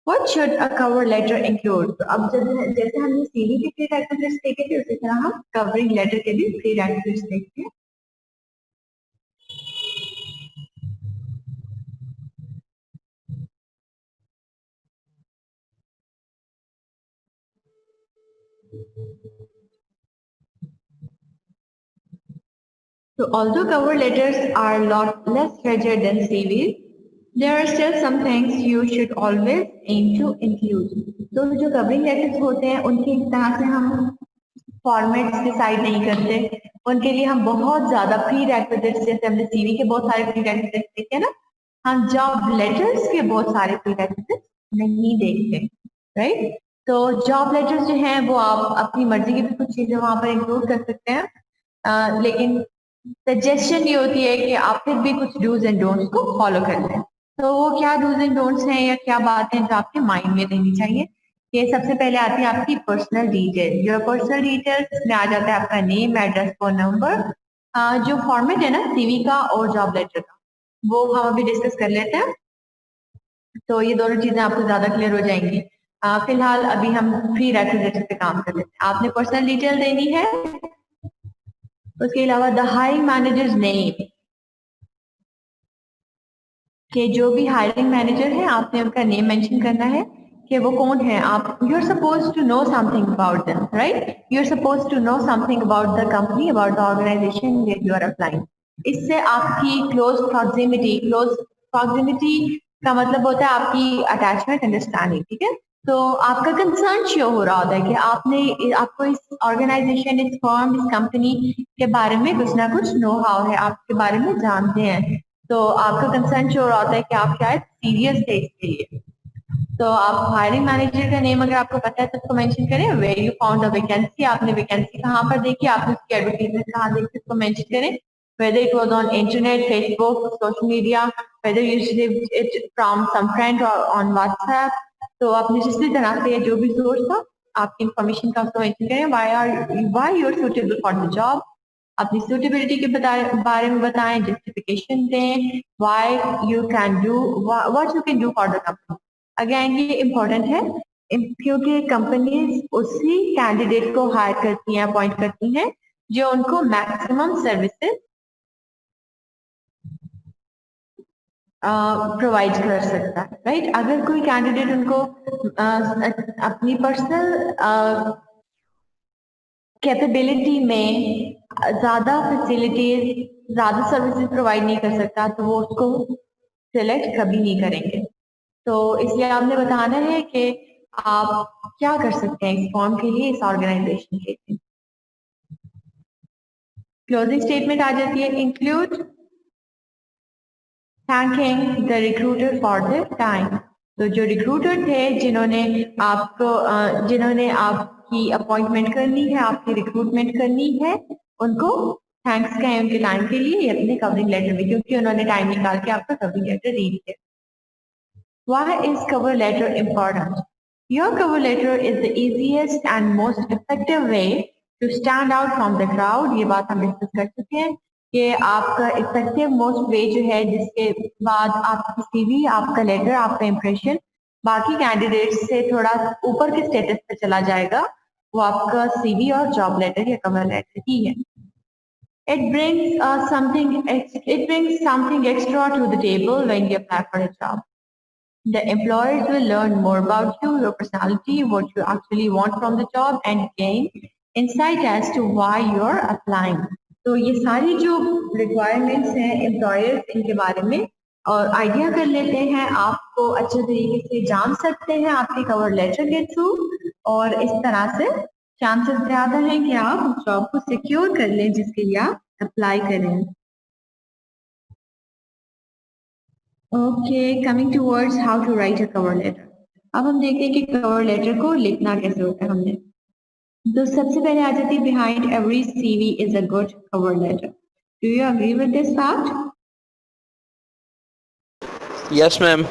What should a cover letter include? तो अब जैसे हमने सीवी के प्रीरेक्विजिट्स देखे थे, उसी तरह हम कवरिंग लेटर के भी प्रीरेक्विजिट्स देखते हैं। So although cover letters are a lot less rigid than CVs, there are still some things you should always aim to include. तो जो कवरिंग लेटर्स होते हैं उनकी तरह से हम फॉर्मेट्स डिसाइड नहीं करते, उनके लिए हम बहुत ज्यादा प्री रेक्विजिट्स, जैसे हमने सीवी के बहुत सारे प्री रेक्विजिट्स देखे ना, हम जॉब लेटर्स के बहुत सारे प्री रेक्विजिट्स नहीं देखते, राइट। तो जॉब लेटर्स जो हैं वो आप अपनी मर्जी की भी कुछ चीजें वहां पर इंक्लूड कर सकते हैं, लेकिन सजेशन ये होती है कि आप फिर भी कुछ डूज एंड डोंट्स को फॉलो कर लें। तो वो क्या डूज एंड डोंट्स हैं या क्या बातें जो आपके माइंड में रहनी चाहिए? ये सबसे पहले आती है आपकी पर्सनल डिटेल। जो पर्सनल डिटेल्स में आ जाता है आपका नेम, एड्रेस, फोन नंबर। जो फॉर्मेट है ना सीवी का और जॉब लेटर का, वो हम अभी डिस्कस कर लेते हैं, तो ये दोनों चीजें आपको ज्यादा क्लियर हो जाएंगी। फिलहाल अभी हम प्री रेक्विजिट्स पे काम कर लेते हैं। आपने पर्सनल डिटेल देनी है, उसके अलावा द हायरिंग मैनेजर्स नेम, कि जो भी हायरिंग मैनेजर है आपने उनका नेम मेंशन करना है कि वो कौन है। आप you are suppose to know something about them, right. You are suppose to know something about the company, about the organisation where you are applying. इससे आपकी क्लोज प्रॉक्सिमिटी का मतलब होता है आपकी अटैचमेंट, अंडरस्टैंडिंग, ठीक है। तो आपका कंसर्न शो हो रहा होता है कि आपको इस ऑर्गेनाइजेशन, इस फर्म, इस कंपनी के बारे में कुछ ना कुछ नो हाउ है, आपके बारे में जानते हैं, तो आपका कंसर्न शो हो रहा होता है कि आप शायद सीरियस थे इसके लिए। तो आप हायरिंग मैनेजर का नेम अगर आपको पता है तो उसको मेंशन करें। Where you found the vacancy, आपने वैकेंसी कहाँ पर देखी, आपने उसकी एडवर्टाइजमेंट कहाँ देखी, उसको मेंशन करें। whether it was on internet, Facebook, social media, whether you received it from some friend or on WhatsApp, तो आपने जिस भी तरह से जो भी सोर्स था आपकी इंफॉर्मेशन का उसको मेंशन करें। why you are suitable for the job, अपनी सुटेबिलिटी के बारे में बताएं, जस्टिफिकेशन दें, why you can do what you can do for the company। Again ये इम्पोर्टेंट है, क्योंकि कंपनीज उसी कैंडिडेट को हायर करती हैं, अपॉइंट करती हैं जो उनको मैक्सिमम सर्विसेज प्रोवाइड कर सकता है, राइट। अगर कोई कैंडिडेट उनको अपनी पर्सनल कैपेबिलिटी में ज्यादा फैसिलिटीज, ज्यादा सर्विसेज प्रोवाइड नहीं कर सकता तो वो उसको सिलेक्ट कभी नहीं करेंगे। तो इसलिए आपने बताना है कि आप क्या कर सकते हैं इस फॉर्म के लिए, इस ऑर्गेनाइजेशन के लिए। क्लोजिंग स्टेटमेंट आ जाती है, include thanking the recruiter for the time. तो जो रिक्रूटर थे जिन्होंने आपकी अपॉइंटमेंट करनी है, आपकी रिक्रूटमेंट करनी है, उनको थैंक्स कहें उनके टाइम के लिए अपने कवरिंग लेटर में, क्योंकि उन्होंने टाइम निकाल के आपका कवरिंग लेटर रीड किया। Why is cover letter important? Your cover letter is the easiest and most effective way to stand out from the crowd. ये बात हम डिस्कस कर चुके हैं कि आपका इफेक्टिव मोस्ट वे जो है जिसके बाद आपकी सीवी, आपका लेटर, आपका इंप्रेशन बाकी कैंडिडेट्स से थोड़ा ऊपर के स्टेटस पे चला जाएगा, वो आपका सीवी और जॉब लेटर या कवर लेटर ही है। It brings something extra to the table when you apply for a job. The employers will learn more about you, your personality, what you actually want from the job, and gain insight as to why you're applying. तो ये सारी जो requirements हैं employers इनके बारे में और idea कर लेते हैं, आपको अच्छे तरीके से जान सकते हैं आपके कवर लेटर के थ्रू, और इस तरह से चांसेस ज्यादा हैं कि आप जॉब को सिक्योर कर लें जिसके लिए आप अप्लाई करें। Okay, coming towards how to write a cover letter. अब हम देखते हैं कि कवर लेटर को लिखना कैसे होता है हमने। तो सबसे पहले आ जाती है behind every CV is a good cover letter. Do you agree with this fact? Yes, ma'am.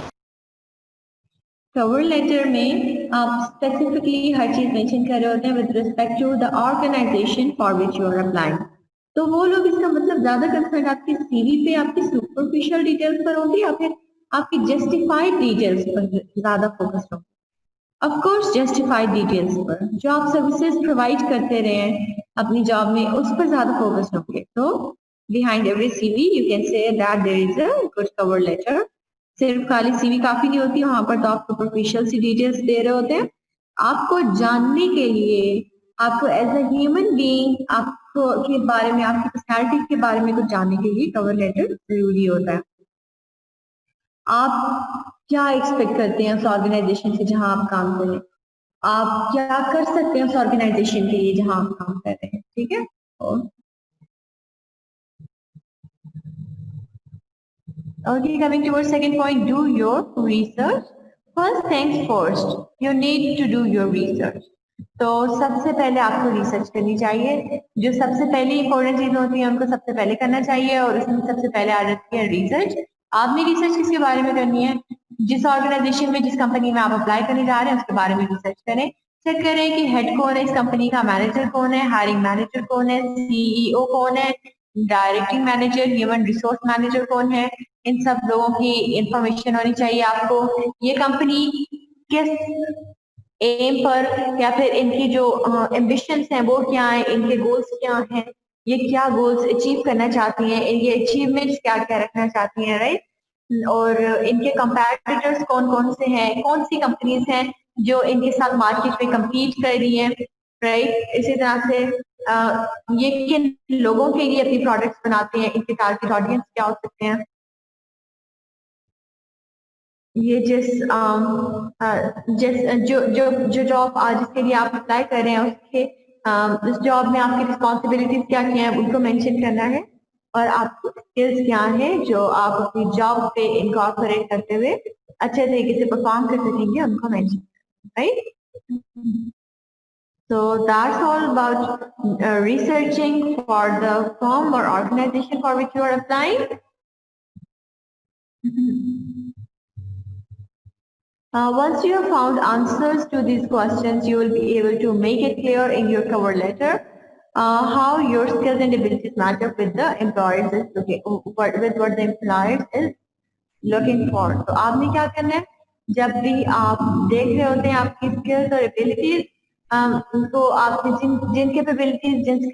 Cover letter में आप स्पेसिफिकली हर चीज मेंशन कर रहे होते हैं with respect to the organisation for which you are applying. तो वो लोग इसका मतलब ज्यादा कंसर्न आपकी सीवी पे आपकी सुपरफिशियल डिटेल्स पर होगी या फिर आपकी जस्टिफाइड डिटेल्स पर ज्यादा फोकस होगी? ऑफ कोर्स जस्टिफाइड डिटेल्स पर, जो आप सर्विसेज प्रोवाइड करते रहे हैं अपनी जॉब में उस पर ज्यादा फोकस होंगे। तो behind every CV you can say that there is a good cover letter. सिर्फ खाली सीवी काफी नहीं होती, वहां पर तो आप सुपरफिशियल सी डिटेल्स दे रहे होते हैं। आपको जानने के लिए, आपको एज अ ह्यूमन बीइंग आपको के बारे में, आपकी पर्सनैलिटी के बारे में कुछ जानने के लिए कवर लेटर जरूरी होता है। आप क्या एक्सपेक्ट करते हैं उस ऑर्गेनाइजेशन से जहां आप काम करें, आप क्या कर सकते हैं उस ऑर्गेनाइजेशन के लिए जहां आप काम कर रहे हैं, ठीक है। Okay, coming towards second point, do your research. First things first, you need to do your research. तो सबसे पहले आपको रिसर्च करनी चाहिए। जो सबसे पहले इंपॉर्टेंट चीज होती है उनको सबसे पहले करना चाहिए, और उसमें सबसे पहले आ जाती है रिसर्च। आपने रिसर्च किसके बारे में करनी है? जिस ऑर्गेनाइजेशन में, जिस कंपनी में आप अप्लाई करने जा रहे हैं उसके बारे में रिसर्च करें। चेक करें कि हेड कौन है इस कंपनी का, मैनेजर कौन है, हायरिंग मैनेजर कौन है, सीईओ कौन है, directing manager, human resource manager कौन है। इन सब लोगों की इंफॉर्मेशन होनी चाहिए आपको। ये कंपनी किस एम पर या फिर इनकी जो एम्बिशंस हैं वो क्या है, इनके गोल्स क्या हैं, ये क्या गोल्स अचीव करना चाहती हैं, ये अचीवमेंट्स क्या क्या रखना चाहती हैं, राइट। और इनके कंपैटिटर्स कौन कौन से हैं, कौन सी कंपनीज हैं जो इनके साथ मार्केट में compete कर रही हैं, राइट। इसी तरह से ये किन लोगों के लिए अपनी प्रोडक्ट्स बनाते हैं, इनके टारगेट ऑडियंस क्या हो सकते हैं। ये जो जॉब जिसके लिए आप अप्लाई कर रहे हैं उसके उस जॉब में आपकी रिस्पॉन्सिबिलिटीज क्या क्या है उनको मेंशन करना है, और आपको स्किल्स क्या है जो आप अपनी जॉब पे इनकॉर्पोरेट करते हुए अच्छे तरीके से परफॉर्म कर सकेंगे उनको mention, right. So that's all about researching for the firm or organization for which you are applying. Once you have found answers to these questions, you will be able to make it clear in your cover letter how your skills and abilities match up with the employers is with what the employers is looking for. तो आपने क्या करना है, जब भी आप देख रहे होते हैं आपकी स्किल्स और एबिलिटीज, तो आपने जिन जिन कैपेबिलिटीज जिन skills